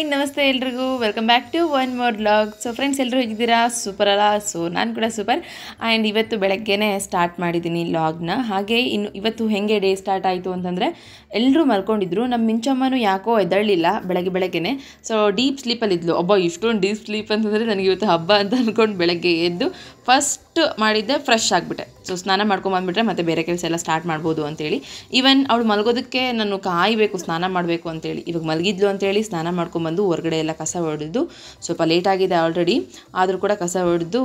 Hi ನಮಸ್ತೆ ಎಲ್ರಿಗೂ welcome back to one more vlog. So friends ಎಲ್ಲರೂ ಹೇಗಿದ್ದೀರಾ? ಸೂಪರ್ ಅಲ್ಲ? ಸೊ ನಾನು ಕೂಡ ಸೂಪರ್. ಆ್ಯಂಡ್ ಇವತ್ತು ಬೆಳಗ್ಗೆನೇ ಸ್ಟಾರ್ಟ್ ಮಾಡಿದ್ದೀನಿ ವ್ಲಾಗ್ನ. ಹಾಗೆ ಇನ್ನು ಇವತ್ತು ಹೇಗೆ ಡೇ ಸ್ಟಾರ್ಟ್ ಆಯಿತು ಅಂತಂದರೆ ಎಲ್ಲರೂ ಮಲ್ಕೊಂಡಿದ್ರು. ನಮ್ಮ ಮಿಂಚಮ್ಮನೂ ಯಾಕೋ ಎದ್ದಳಿಲ್ಲ ಬೆಳಗ್ಗೆನೇ. ಸೊ ಡೀಪ್ ಸ್ಲೀಪಲ್ಲಿದ್ಲು. ಇಷ್ಟೊಂದು ಡೀಪ್ ಸ್ಲೀಪ್ ಅಂತಂದರೆ ನನಗೆ ಇವತ್ತು ಹಬ್ಬ ಅಂತ ಅಂದ್ಕೊಂಡು ಬೆಳಗ್ಗೆ ಎದ್ದು ಫಸ್ಟ್ ಮಾಡಿದ್ದೆ ಫ್ರೆಶ್ ಆಗಿಬಿಟ್ಟೆ. ಸೊ ಸ್ನಾನ ಮಾಡ್ಕೊಂಬಂದ್ಬಿಟ್ರೆ ಮತ್ತೆ ಬೇರೆ ಕೆಲಸ ಎಲ್ಲ ಸ್ಟಾರ್ಟ್ ಮಾಡ್ಬೋದು ಅಂತೇಳಿ. ಈವನ್ ಅವಳು ಮಲಗೋದಕ್ಕೆ ನಾನು ಕಾಯಬೇಕು ಸ್ನಾನ ಮಾಡಬೇಕು ಅಂತೇಳಿ. ಇವಾಗ ಮಲಗಿದ್ಲು ಅಂತೇಳಿ ಸ್ನಾನ ಮಾಡ್ಕೊಂಬಂದು ಹೊರಗಡೆ ಎಲ್ಲ ಕಸ ಹೊಡೆದು ಸ್ವಲ್ಪ ಲೇಟ್ ಆಗಿದೆ ಆಲ್ರೆಡಿ, ಆದರೂ ಕೂಡ ಕಸ ಹೊಡೆದು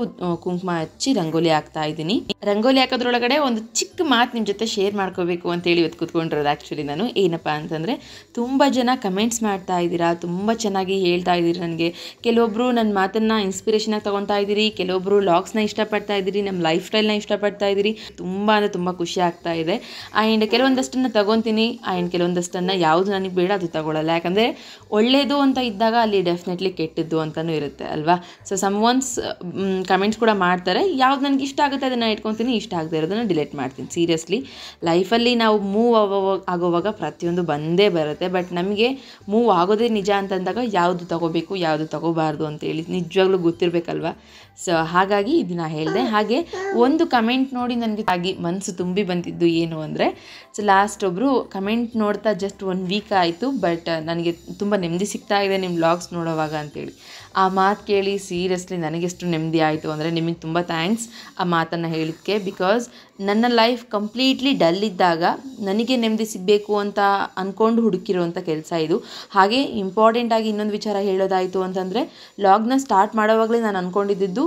ಕುಂಕುಮ ಹಚ್ಚಿ ರಂಗೋಲಿ ಹಾಕ್ತಾ ಇದ್ದೀನಿ. ರಂಗೋಲಿ ಹಾಕೋದ್ರೊಳಗಡೆ ಒಂದು ಚಿಕ್ಕ ಮಾತು ನಿಮ್ಮ ಜೊತೆ ಶೇರ್ ಮಾಡ್ಕೋಬೇಕು ಅಂತೇಳಿ ಇವತ್ತು ಕೂತ್ಕೊಂಡಿರೋದು. ಆ್ಯಕ್ಚುಲಿ ನಾನು ಏನಪ್ಪ ಅಂತಂದರೆ ತುಂಬ ಜನ ಕಮೆಂಟ್ಸ್ ಮಾಡ್ತಾ ಇದ್ದೀರಾ, ತುಂಬ ಚೆನ್ನಾಗಿ ಹೇಳ್ತಾ ಇದ್ದೀರಿ ನನಗೆ. ಕೆಲವೊಬ್ಬರು ನನ್ನ ಮಾತನ್ನು ಇನ್ಸ್ಪಿರೇಷನಾಗಿ ತೊಗೊತಾ ಇದ್ದೀರಿ, ಕೆಲವೊಬ್ಬರು ಲಾಗ್ಸ್ನ ಇಷ್ಟಪಡ್ತಾ ಇದ್ದೀರಿ, ನಮ್ಮ ಲೈಫ್ ಸ್ಟೈಲ್ನ ಇಷ್ಟಪಡ್ತಾ ಇದ್ದೀರಿ. ತುಂಬ ಅಂದರೆ ತುಂಬ ಖುಷಿ ಆಗ್ತಾ ಇದೆ. ಆ್ಯಂಡ್ ಕೆಲವೊಂದಷ್ಟನ್ನು ತಗೊತೀನಿ, ಆ್ಯಂಡ್ ಕೆಲವೊಂದಷ್ಟನ್ನು ಯಾವುದು ನನಗೆ ಬೇಡ ಅದು ತಗೊಳ್ಳಲ್ಲ. ಯಾಕಂದರೆ ಒಳ್ಳೆಯದು ಅಂತ ಇದ್ದಾಗ ಅಲ್ಲಿ ಡೆಫಿನೆಟ್ಲಿ ಕೆಟ್ಟದ್ದು ಅಂತಲೂ ಇರುತ್ತೆ ಅಲ್ವಾ. ಸೊ ಸಮ್ವನ್ಸ್ ಕಮೆಂಟ್ಸ್ ಕೂಡ ಮಾಡ್ತಾರೆ, ಯಾವ್ದು ನನಗೆ ಇಷ್ಟ ಆಗುತ್ತೆ ಅದನ್ನು ಇಟ್ಕೊತೀನಿ, ಇಷ್ಟ ಆಗದೆ ಇರೋದನ್ನು ಡಿಲೀಟ್ ಮಾಡ್ತೀನಿ. ಸೀರಿಯಸ್ಲಿ ಲೈಫಲ್ಲಿ ನಾವು ಮೂವ್ ಆಗೋವಾಗ ಪ್ರತಿಯೊಂದು ಬಂದೇ ಬರುತ್ತೆ. ಬಟ್ ನಮಗೆ ಮೂವ್ ಆಗೋದೇ ನಿಜ ಅಂತಂದಾಗ ಯಾವುದು ತಗೋಬೇಕು ಯಾವುದು ತಗೋಬಾರ್ದು ಅಂತೇಳಿ ನಿಜವಾಗ್ಲೂ ಗೊತ್ತಿರಬೇಕಲ್ವ. ಸೊ ಹಾಗಾಗಿ ಇದನ್ನು ಹೇಳಿದೆ. ಹಾಗೆ ಒಂದು ಕಮೆಂಟ್ ನೋಡಿ ನನಗೆ ಆಗಿ ಮನಸ್ಸು ತುಂಬಿ ಬಂದಿದ್ದು ಏನು ಅಂದರೆ, ಸೊ ಲಾಸ್ಟ್ ಒಬ್ಬರು ಕಮೆಂಟ್ ನೋಡ್ತಾ ಜಸ್ಟ್ 1 ವೀಕ್ ಆಯಿತು, ಬಟ್ ನನಗೆ ತುಂಬ ನೆಮ್ಮದಿ ಸಿಗ್ತಾ ಇದೆ ನಿಮ್ಮ ವ್ಲಾಗ್ಸ್ ನೋಡೋವಾಗ ಅಂತೇಳಿ. ಆ ಮಾತು ಕೇಳಿ ಸೀರಿಯಸ್ಲಿ ನನಗೆಷ್ಟು ನೆಮ್ಮದಿ ಆಯಿತು ಅಂದರೆ ನಿಮಗೆ ತುಂಬ ಥ್ಯಾಂಕ್ಸ್ ಆ ಮಾತನ್ನು ಹೇಳಿದ್ದಕ್ಕೆ. ಬಿಕಾಸ್ ನನ್ನ ಲೈಫ್ ಕಂಪ್ಲೀಟ್ಲಿ ಡಲ್ ಇದ್ದಾಗ ನನಗೆ ನೆಮ್ಮದಿ ಸಿಗಬೇಕು ಅಂತ ಅಂದ್ಕೊಂಡು ಹುಡುಕಿರುವಂಥ ಕೆಲಸ ಇದು. ಹಾಗೆ ಇಂಪಾರ್ಟೆಂಟಾಗಿ ಇನ್ನೊಂದು ವಿಚಾರ ಹೇಳೋದಾಯಿತು ಅಂತಂದರೆ, ಲಾಗ್ನ ಸ್ಟಾರ್ಟ್ ಮಾಡೋವಾಗಲೇ ನಾನು ಅಂದ್ಕೊಂಡಿದ್ದು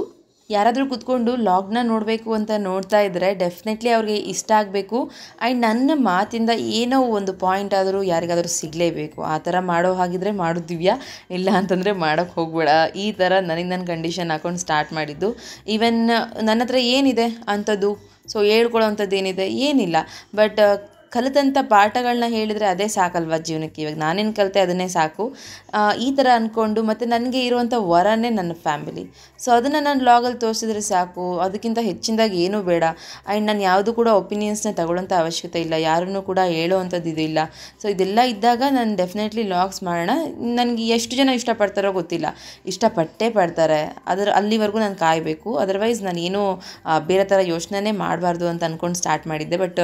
ಯಾರಾದರೂ ಕೂತ್ಕೊಂಡು ಲಾಗ್ನ ನೋಡಬೇಕು ಅಂತ ನೋಡ್ತಾ ಇದ್ದರೆ ಡೆಫಿನೆಟ್ಲಿ ಅವ್ರಿಗೆ ಇಷ್ಟ ಆಗಬೇಕು. ಆ್ಯಂಡ್ ನನ್ನ ಮಾತಿಂದ ಏನೋ ಒಂದು ಪಾಯಿಂಟ್ ಆದರೂ ಯಾರಿಗಾದರೂ ಸಿಗಲೇಬೇಕು. ಆ ಥರ ಮಾಡೋ ಹಾಗಿದ್ರೆ ಮಾಡು ದಿವ್ಯಾ, ಇಲ್ಲ ಅಂತಂದರೆ ಮಾಡೋಕ್ಕೆ ಹೋಗಬೇಡ. ಈ ಥರ ನನಗೆ ನನ್ನ ಕಂಡೀಷನ್ ಹಾಕೊಂಡು ಸ್ಟಾರ್ಟ್ ಮಾಡಿದ್ದು. ಈವನ್ ನನ್ನ ಹತ್ರ ಏನಿದೆ ಅಂಥದ್ದು, ಸೊ ಹೇಳ್ಕೊಳ್ಳೋ ಅಂಥದ್ದು ಏನಿಲ್ಲ. ಬಟ್ ಕಲಿತಂಥ ಪಾಠಗಳನ್ನ ಹೇಳಿದರೆ ಅದೇ ಸಾಕಲ್ವ ಜೀವನಕ್ಕೆ. ಇವಾಗ ನಾನೇನು ಕಲಿತೆ ಅದನ್ನೇ ಸಾಕು ಈ ಥರ ಅಂದ್ಕೊಂಡು, ಮತ್ತು ನನಗೆ ಇರುವಂಥ ವರನೇ ನನ್ನ ಫ್ಯಾಮಿಲಿ. ಸೊ ಅದನ್ನು ನಾನು ವ್ಲಾಗಲ್ಲಿ ತೋರಿಸಿದ್ರೆ ಸಾಕು, ಅದಕ್ಕಿಂತ ಹೆಚ್ಚಿನದಾಗಿ ಏನೂ ಬೇಡ. ಆ್ಯಂಡ್ ನಾನು ಯಾವುದೂ ಕೂಡ ಒಪಿನಿಯನ್ಸ್ನ ತಗೊಳ್ಳೋಂಥ ಅವಶ್ಯಕತೆ ಇಲ್ಲ, ಯಾರನ್ನೂ ಕೂಡ ಹೇಳೋ ಅಂಥದ್ದು ಇದಿಲ್ಲ. ಸೊ ಇದೆಲ್ಲ ಇದ್ದಾಗ ನಾನು ಡೆಫಿನೆಟ್ಲಿ ವ್ಲಾಗ್ಸ್ ಮಾಡೋಣ. ನನಗೆ ಎಷ್ಟು ಜನ ಇಷ್ಟಪಡ್ತಾರೋ ಗೊತ್ತಿಲ್ಲ, ಇಷ್ಟಪಟ್ಟೇ ಪಡ್ತಾರೆ, ಅಲ್ಲಿವರೆಗೂ ನಾನು ಕಾಯಬೇಕು. ಅದರ್ವೈಸ್ ನಾನು ಏನೂ ಬೇರೆ ಥರ ಯೋಚನೆ ಮಾಡಬಾರ್ದು ಅಂತ ಅಂದ್ಕೊಂಡು ಸ್ಟಾರ್ಟ್ ಮಾಡಿದ್ದೆ. ಬಟ್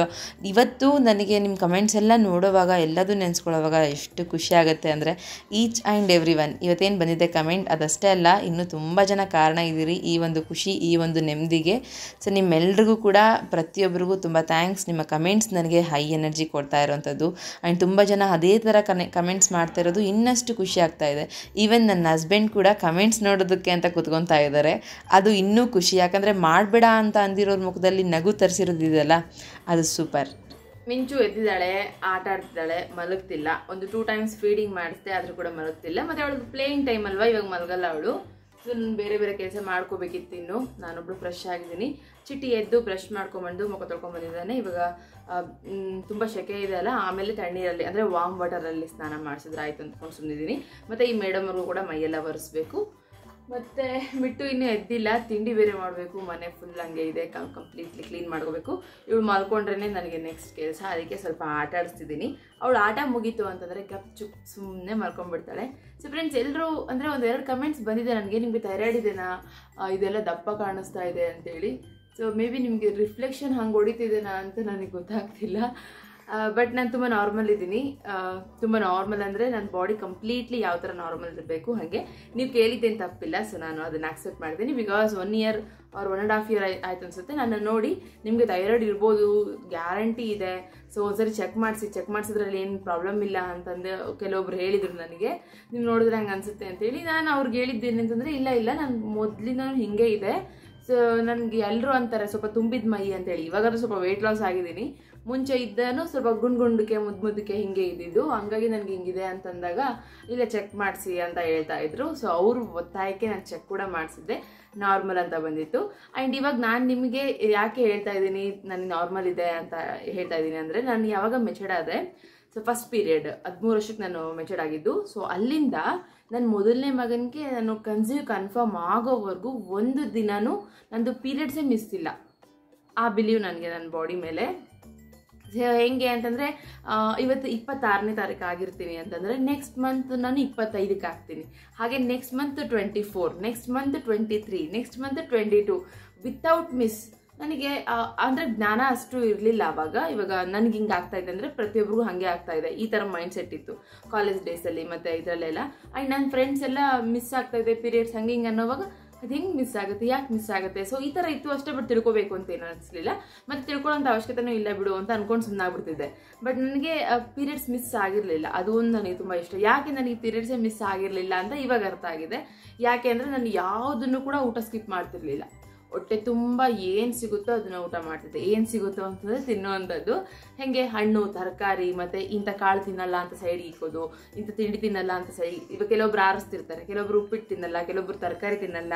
ಇವತ್ತು ನನಗೆ ನಿಮ್ಮ ಕಮೆಂಟ್ಸ್ ಎಲ್ಲ ನೋಡೋವಾಗ ಎಲ್ಲದೂ ನೆನೆಸ್ಕೊಳ್ಳೋವಾಗ ಎಷ್ಟು ಖುಷಿ ಆಗುತ್ತೆ ಅಂದರೆ, ಈಚ್ ಆ್ಯಂಡ್ ಎವ್ರಿ ಒನ್ ಇವತ್ತೇನು ಬಂದಿದೆ ಕಮೆಂಟ್ ಅದಷ್ಟೇ ಅಲ್ಲ, ಇನ್ನೂ ತುಂಬ ಜನ ಕಾರಣ ಇದ್ದೀರಿ ಈ ಒಂದು ಖುಷಿ, ಈ ಒಂದು ನೆಮ್ಮದಿಗೆ. ಸೊ ನಿಮ್ಮೆಲ್ರಿಗೂ ಕೂಡ ಪ್ರತಿಯೊಬ್ಬರಿಗೂ ತುಂಬ ಥ್ಯಾಂಕ್ಸ್. ನಿಮ್ಮ ಕಮೆಂಟ್ಸ್ ನನಗೆ ಹೈ ಎನರ್ಜಿ ಕೊಡ್ತಾ ಇರೋವಂಥದ್ದು. ಆ್ಯಂಡ್ ತುಂಬ ಜನ ಅದೇ ಥರ ಕಮೆಂಟ್ಸ್ ಮಾಡ್ತಾ ಇರೋದು ಇನ್ನಷ್ಟು ಖುಷಿ ಆಗ್ತಾ ಇದೆ. ಈವನ್ ನನ್ನ ಹಸ್ಬೆಂಡ್ ಕೂಡ ಕಮೆಂಟ್ಸ್ ನೋಡೋದಕ್ಕೆ ಅಂತ ಕೂತ್ಕೊತಾ ಇದ್ದಾರೆ, ಅದು ಇನ್ನೂ ಖುಷಿ. ಯಾಕಂದರೆ ಮಾಡಬೇಡ ಅಂತ ಅಂದಿರೋರ ಮುಖದಲ್ಲಿ ನಗು ತರಿಸಿರೋದಿದೆಯಲ್ಲ, ಅದು ಸೂಪರ್. ಮಿಂಚು ಎದ್ದಿದ್ದಾಳೆ, ಆಟ ಆಡ್ತಿದ್ದಾಳೆ, ಮಲಗ್ತಿಲ್ಲ. ಒಂದು 2 ಟೈಮ್ಸ್ ಫೀಡಿಂಗ್ ಮಾಡಿಸ್ದೆ, ಆದರೂ ಕೂಡ ಮಲಗ್ತಿಲ್ಲ. ಮತ್ತು ಅವಳಿಗೆ ಪ್ಲೇಯಿಂಗ್ ಟೈಮ್ ಅಲ್ವಾ, ಇವಾಗ ಮಲಗಲ್ಲ ಅವಳು. ಸೊ ಬೇರೆ ಬೇರೆ ಕೆಲಸ ಮಾಡ್ಕೋಬೇಕಿತ್ತು. ಇನ್ನು ನಾನೊಬ್ಳು ಫ್ರೆಶ್ ಆಗಿದ್ದೀನಿ. ಚಿಟ್ಟಿ ಎದ್ದು ಬ್ರಷ್ ಮಾಡ್ಕೊಂಬಂದು ಮುಖ ತೊಳ್ಕೊಂಬಂದಿದ್ದಾನೆ. ಇವಾಗ ತುಂಬ ಸೆಕೆ ಇದೆ ಅಲ್ಲ, ಆಮೇಲೆ ತಣ್ಣೀರಲ್ಲಿ ಅಂದರೆ ವಾರ್ಮ್ ವಾಟರಲ್ಲಿ ಸ್ನಾನ ಮಾಡಿಸಿದ್ರೆ ಆಯಿತು ಅಂದ್ಕೊಂಡು ಸುಮ್ಮನಿದ್ದೀನಿ. ಮತ್ತು ಈ ಮೇಡಮ್ರಿಗೂ ಕೂಡ ಮೈಯೆಲ್ಲ ಒರೆಸ್ಬೇಕು. ಮತ್ತು ಬಿಟ್ಟು ಇನ್ನೂ ಎದ್ದಿಲ್ಲ, ತಿಂಡಿ ಬೇರೆ ಮಾಡಬೇಕು. ಮನೆ ಫುಲ್ ಹಂಗೆ ಇದೆ, ಕಂಪ್ಲೀಟ್ಲಿ ಕ್ಲೀನ್ ಮಾಡ್ಕೋಬೇಕು. ಇವಳು ಮಲ್ಕೊಂಡ್ರೇ ನನಗೆ ನೆಕ್ಸ್ಟ್ ಕೆಲಸ. ಅದಕ್ಕೆ ಸ್ವಲ್ಪ ಆಟ ಆಡಿಸ್ತಿದ್ದೀನಿ. ಅವಳು ಆಟ ಮುಗೀತು ಅಂತಂದರೆ ಗಪ್ ಸುಮ್ಮನೆ ಮಲ್ಕೊಂಡ್ಬಿಡ್ತಾಳೆ. ಸೊ ಫ್ರೆಂಡ್ಸ್ ಎಲ್ಲರೂ ಅಂದರೆ 1-2 ಕಮೆಂಟ್ಸ್ ಬಂದಿದೆ ನನಗೆ, ನಿಮಗೆ ಥೈರಾಯ್ಡ್ ಇದೆನಾ, ಇದೆಲ್ಲ ದಪ್ಪ ಕಾಣಿಸ್ತಾ ಇದೆ ಅಂತೇಳಿ. ಸೊ ಮೇ ಬಿ ನಿಮಗೆ ರಿಫ್ಲೆಕ್ಷನ್ ಹಂಗೆ ಹೊಡಿತಿದ್ದೇನಾ ಅಂತ ನನಗೆ ಗೊತ್ತಾಗ್ತಿಲ್ಲ. ಬಟ್ ನಾನು ತುಂಬ ನಾರ್ಮಲ್ ಇದ್ದೀನಿ. ತುಂಬ ನಾರ್ಮಲ್ ಅಂದರೆ ನನ್ನ ಬಾಡಿ ಕಂಪ್ಲೀಟ್ಲಿ ಯಾವ ಥರ ನಾರ್ಮಲ್ ಇರಬೇಕು ಹಾಗೆ ನೀವು ಕೇಳಿದ್ದೇನು ತಪ್ಪಿಲ್ಲ. ಸೊ ನಾನು ಅದನ್ನು ಆಕ್ಸೆಪ್ಟ್ ಮಾಡಿದ್ದೀನಿ. ಬಿಕಾಸ್ 1 ಇಯರ್ ಆರ್ 1.5 ಇಯರ್ ಆಯ್ತು ಅನಿಸುತ್ತೆ ನನ್ನ ನೋಡಿ. ನಿಮಗೆ ಥೈರಾಯ್ಡ್ ಇರ್ಬೋದು, ಗ್ಯಾರಂಟಿ ಇದೆ. ಸೊ ಒಂದ್ಸರಿ ಚೆಕ್ ಮಾಡಿಸಿದ್ರಲ್ಲಿ ಏನು ಪ್ರಾಬ್ಲಮ್ ಇಲ್ಲ ಅಂತಂದು ಕೆಲವೊಬ್ರು ಹೇಳಿದರು ನನಗೆ. ನೀವು ನೋಡಿದ್ರೆ ಹಂಗೆ ಅನಿಸುತ್ತೆ ಅಂತೇಳಿ. ನಾನು ಅವ್ರಿಗೆ ಹೇಳಿದ್ದೇನೆ ಅಂತಂದರೆ, ಇಲ್ಲ ನಾನು ಮೊದಲಿಂದ ಹಿಂಗೆ ಇದೆ. ಸೊ ನನಗೆ ಎಲ್ಲರೂ ಅಂತಾರೆ ಸ್ವಲ್ಪ ತುಂಬಿದ ಮೈ ಅಂತೇಳಿ. ಇವಾಗಾದ್ರೂ ಸ್ವಲ್ಪ ವೆಯ್ಟ್ ಲಾಸ್ ಆಗಿದ್ದೀನಿ. ಮುಂಚೆ ಇದ್ದಾನು ಸ್ವಲ್ಪ ಗುಂಡ್ಗೆ ಮುದ್ದಕ್ಕೆ ಹಿಂಗೆ ಇದ್ದಿದ್ದು, ಹಂಗಾಗಿ ನನಗೆ ಹಿಂಗಿದೆ ಅಂತಂದಾಗ ಇಲ್ಲ ಚೆಕ್ ಮಾಡಿಸಿ ಅಂತ ಹೇಳ್ತಾ ಇದ್ರು. ಸೊ ಅವರು ಒತ್ತಾಯಕ್ಕೆ ನಾನು ಚೆಕ್ ಕೂಡ ಮಾಡಿಸಿದ್ದೆ, ನಾರ್ಮಲ್ ಅಂತ ಬಂದಿತ್ತು. ಆ್ಯಂಡ್ ಇವಾಗ ನಾನು ನಿಮಗೆ ಯಾಕೆ ಹೇಳ್ತಾ ಇದ್ದೀನಿ ನನಗೆ ನಾರ್ಮಲ್ ಇದೆ ಅಂತ ಹೇಳ್ತಾ ಇದ್ದೀನಿ ಅಂದರೆ, ನಾನು ಯಾವಾಗ ಮೆಚೂರ್ಡ್ ಆದೆ, ಸೊ ಫಸ್ಟ್ ಪೀರಿಯಡ್ 13 ವರ್ಷಕ್ಕೆ ನಾನು ಮೆಚೂರ್ಡ್ ಆಗಿದ್ದು. ಸೊ ಅಲ್ಲಿಂದ ನನ್ನ ಮೊದಲನೇ ಮಗನಿಗೆ ನಾನು ಕನ್ಫರ್ಮ್ ಆಗೋವರೆಗೂ ಒಂದು ದಿನನೂ ನಂದು ಪೀರಿಯಡ್ಸೇ ಮಿಸ್ ಇಲ್ಲ. ಆ ಬಿಲೀವ್ ನನಗೆ ನನ್ನ ಬಾಡಿ ಮೇಲೆ. ಹೆಂಗೆ ಅಂತಂದರೆ ಇವತ್ತು 26ನೇ ತಾರೀಕು ಆಗಿರ್ತೀನಿ ಅಂತಂದರೆ ನೆಕ್ಸ್ಟ್ ಮಂತ್ ನಾನು 25ಕ್ಕೆ ಆಗ್ತೀನಿ. ಹಾಗೆ next month 24, next month 23, next month 22 without miss. ನನಗೆ ಅಂದರೆ ಜ್ಞಾನ ಅಷ್ಟು ಇರಲಿಲ್ಲ ಆವಾಗ. ಇವಾಗ ನನಗೆ ಹಿಂಗೆ ಆಗ್ತಾ ಇದೆ ಅಂದರೆ ಪ್ರತಿಯೊಬ್ಬರಿಗೂ ಹಾಗೆ ಆಗ್ತಾ ಇದೆ. ಈ ಥರ ಮೈಂಡ್ ಸೆಟ್ ಇತ್ತು ಕಾಲೇಜ್ ಡೇಸಲ್ಲಿ ಮತ್ತು ಇದರಲ್ಲೆಲ್ಲ. ಆ್ಯಂಡ್ ನನ್ನ ಫ್ರೆಂಡ್ಸ್ ಎಲ್ಲ ಮಿಸ್ ಆಗ್ತಾ ಇದೆ ಪೀರಿಯಡ್ಸ್ ಹಂಗೆ ಹಿಂಗೆ ಅನ್ನೋವಾಗ ಅದು ಹೆಂಗೆ ಮಿಸ್ ಆಗುತ್ತೆ, ಯಾಕೆ ಮಿಸ್ ಆಗುತ್ತೆ, ಸೊ ಈ ಥರ ಇತ್ತು ಅಷ್ಟೇ. ಬಟ್ ತಿಳ್ಕೊಬೇಕು ಅಂತ ಏನು ಅನಿಸ್ಲಿಲ್ಲ, ಮತ್ತು ತಿಳ್ಕೊಳ್ಳೋಂಥ ಅವಶ್ಯಕತೆನೂ ಇಲ್ಲ ಬಿಡು ಅಂತ ಅನ್ಕೊಂಡು ಸುಮ್ಮನಾಗ್ಬಿಡ್ತಿದ್ದೆ. ಬಟ್ ನನಗೆ ಪೀರಿಯಡ್ಸ್ ಮಿಸ್ ಆಗಿರಲಿಲ್ಲ, ಅದು ಒಂದು ನನಗೆ ತುಂಬ ಇಷ್ಟ. ಯಾಕೆ ನನಗೆ ಪೀರಿಯಡ್ಸೇ ಮಿಸ್ ಆಗಿರಲಿಲ್ಲ ಅಂತ ಇವಾಗ ಅರ್ಥ ಆಗಿದೆ. ಯಾಕೆ ಅಂದರೆ ನಾನು ಯಾವುದನ್ನು ಕೂಡ ಊಟ ಸ್ಕಿಪ್ ಮಾಡ್ತಿರ್ಲಿಲ್ಲ. ಹೊಟ್ಟೆ ತುಂಬ ಏನು ಸಿಗುತ್ತೋ ಅದನ್ನ ಊಟ ಮಾಡ್ತಿದ್ದೆ. ಏನು ಸಿಗುತ್ತೋ ಅಂತಂದರೆ ತಿನ್ನುವಂಥದ್ದು. ಹೇಗೆ ಹಣ್ಣು ತರಕಾರಿ ಮತ್ತು ಇಂಥ ಕಾಳು ತಿನ್ನಲ್ಲ ಅಂತ ಸೈಡ್ ಇಕ್ಕೋದು, ಇಂಥ ತಿಂಡಿ ತಿನ್ನಲ್ಲ ಅಂತ ಸೈಡ್. ಇವಾಗ ಕೆಲವೊಬ್ರು ಆರಿಸ್ತಿರ್ತಾರೆ, ಕೆಲವೊಬ್ರು ಉಪ್ಪಿಟ್ಟು ತಿನ್ನಲ್ಲ, ಕೆಲವೊಬ್ರು ತರಕಾರಿ ತಿನ್ನಲ್ಲ,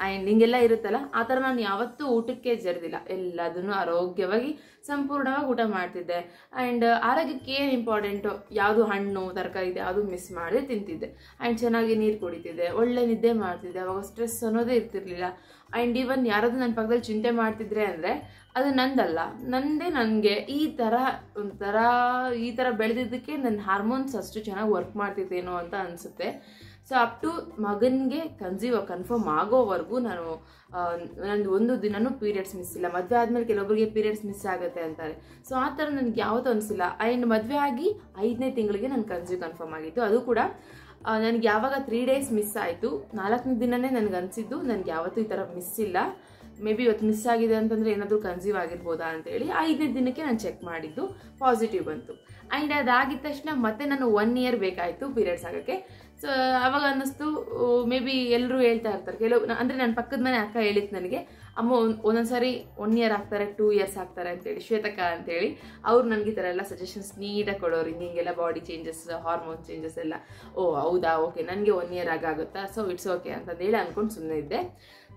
ಆ್ಯಂಡ್ ಹಿಂಗೆಲ್ಲ ಇರುತ್ತಲ್ಲ. ಆ ಥರ ನಾನು ಯಾವತ್ತೂ ಊಟಕ್ಕೆ ಜರ್ದಿಲ್ಲ. ಎಲ್ಲದನ್ನು ಆರೋಗ್ಯವಾಗಿ ಸಂಪೂರ್ಣವಾಗಿ ಊಟ ಮಾಡ್ತಿದ್ದೆ. ಆ್ಯಂಡ್ ಆರೋಗ್ಯಕ್ಕೆ ಏನು ಇಂಪಾರ್ಟೆಂಟು, ಯಾವುದು ಹಣ್ಣು ತರಕಾರಿ ಇದೆ ಅದು ಮಿಸ್ ಮಾಡದೆ ತಿಂತಿದ್ದೆ. ಆ್ಯಂಡ್ ಚೆನ್ನಾಗಿ ನೀರು ಕುಡಿತಿದ್ದೆ, ಒಳ್ಳೆ ನಿದ್ದೆ ಮಾಡ್ತಿದ್ದೆ. ಅವಾಗ ಸ್ಟ್ರೆಸ್ ಅನ್ನೋದೇ ಇರ್ತಿರ್ಲಿಲ್ಲ. ಆ್ಯಂಡ್ ಈವನ್ ಯಾರಾದರೂ ನನ್ನ ಪಕ್ಕದಲ್ಲಿ ಚಿಂತೆ ಮಾಡ್ತಿದ್ರೆ ಅಂದರೆ ಅದು ನಂದಲ್ಲ, ನನಗೆ ಈ ಥರ ಬೆಳೆದಿದ್ದಕ್ಕೆ ನನ್ನ ಹಾರ್ಮೋನ್ಸ್ ಅಷ್ಟು ಚೆನ್ನಾಗಿ ವರ್ಕ್ ಮಾಡ್ತಿದ್ದೇನೋ ಅಂತ ಅನಿಸುತ್ತೆ. ಸೊ ಅಪ್ ಟು ಮಗನಿಗೆ ಕನ್ಫರ್ಮ್ ಆಗೋವರೆಗೂ ನಂದು ಒಂದು ದಿನನೂ ಪೀರಿಯಡ್ಸ್ ಮಿಸ್ ಇಲ್ಲ. ಮದುವೆ ಆದಮೇಲೆ ಕೆಲವೊಬ್ಬರಿಗೆ ಪೀರಿಯಡ್ಸ್ ಮಿಸ್ ಆಗುತ್ತೆ ಅಂತಾರೆ. ಸೊ ಆ ಥರ ನನಗೆ ಯಾವತ್ತೂ ಅನಿಸಿಲ್ಲ. ಆ್ಯಂಡ್ ಮದುವೆ ಆಗಿ 5ನೇ ತಿಂಗಳಿಗೆ ನನ್ನ ಕನ್ಫರ್ಮ್ ಆಗಿತ್ತು. ಅದು ಕೂಡ ನನಗೆ ಯಾವಾಗ 3 days ಮಿಸ್ ಆಯಿತು, 4ನೇ ದಿನನೇ ನನಗೆ ಅನಿಸಿದ್ದು ನನಗೆ ಯಾವತ್ತೂ ಈ ಥರ ಮಿಸ್ ಇಲ್ಲ. ಮೇ ಬಿ ಇವತ್ತು ಮಿಸ್ ಆಗಿದೆ ಅಂತಂದರೆ ಏನಾದರೂ ಕನ್ಸೀವ್ ಆಗಿರ್ಬೋದಾ ಅಂತೇಳಿ 5ನೇ ದಿನಕ್ಕೆ ನಾನು ಚೆಕ್ ಮಾಡಿದ್ದು, ಪಾಸಿಟಿವ್ ಬಂತು. ಆ್ಯಂಡ್ ಅದಾಗಿದ್ದ ತಕ್ಷಣ ಮತ್ತೆ ನಾನು 1 year ಬೇಕಾಯಿತು ಪೀರಿಯಡ್ಸ್ ಆಗೋಕ್ಕೆ. ಸೊ ಅವಾಗ ಅನ್ನಿಸ್ತು, ಮೇ ಬಿ ಎಲ್ಲರೂ ಹೇಳ್ತಾ ಇರ್ತಾರೆ, ಅಂದರೆ ನನ್ನ ಪಕ್ಕದ ಮನೆ ಅಕ್ಕ ಹೇಳಿತ್ತು ನನಗೆ, ಅಮ್ಮ ಒಂದೊಂದ್ಸಾರಿ 1 year ಆಗ್ತಾರೆ, 2 years ಆಗ್ತಾರೆ ಅಂತೇಳಿ, ಶ್ವೇತಕ್ಕ ಅಂತೇಳಿ. ಅವ್ರು ನನಗೆ ಈ ಥರ ಎಲ್ಲ ಸಜೆಷನ್ಸ್ ನೀಟಾಗಿ ಕೊಡೋರು, ಹಿಂಗೆಲ್ಲ ಬಾಡಿ ಚೇಂಜಸ್, ಹಾರ್ಮೋನ್ ಚೇಂಜಸ್ ಎಲ್ಲ. ಓ ಹೌದಾ, ಓಕೆ ನನಗೆ 1 year ಆಗುತ್ತಾ, ಸೊ ಇಟ್ಸ್ ಓಕೆ ಅಂತಂದೇಳಿ ಅಂದ್ಕೊಂಡು ಸುಮ್ಮನೆ ಇದ್ದೆ.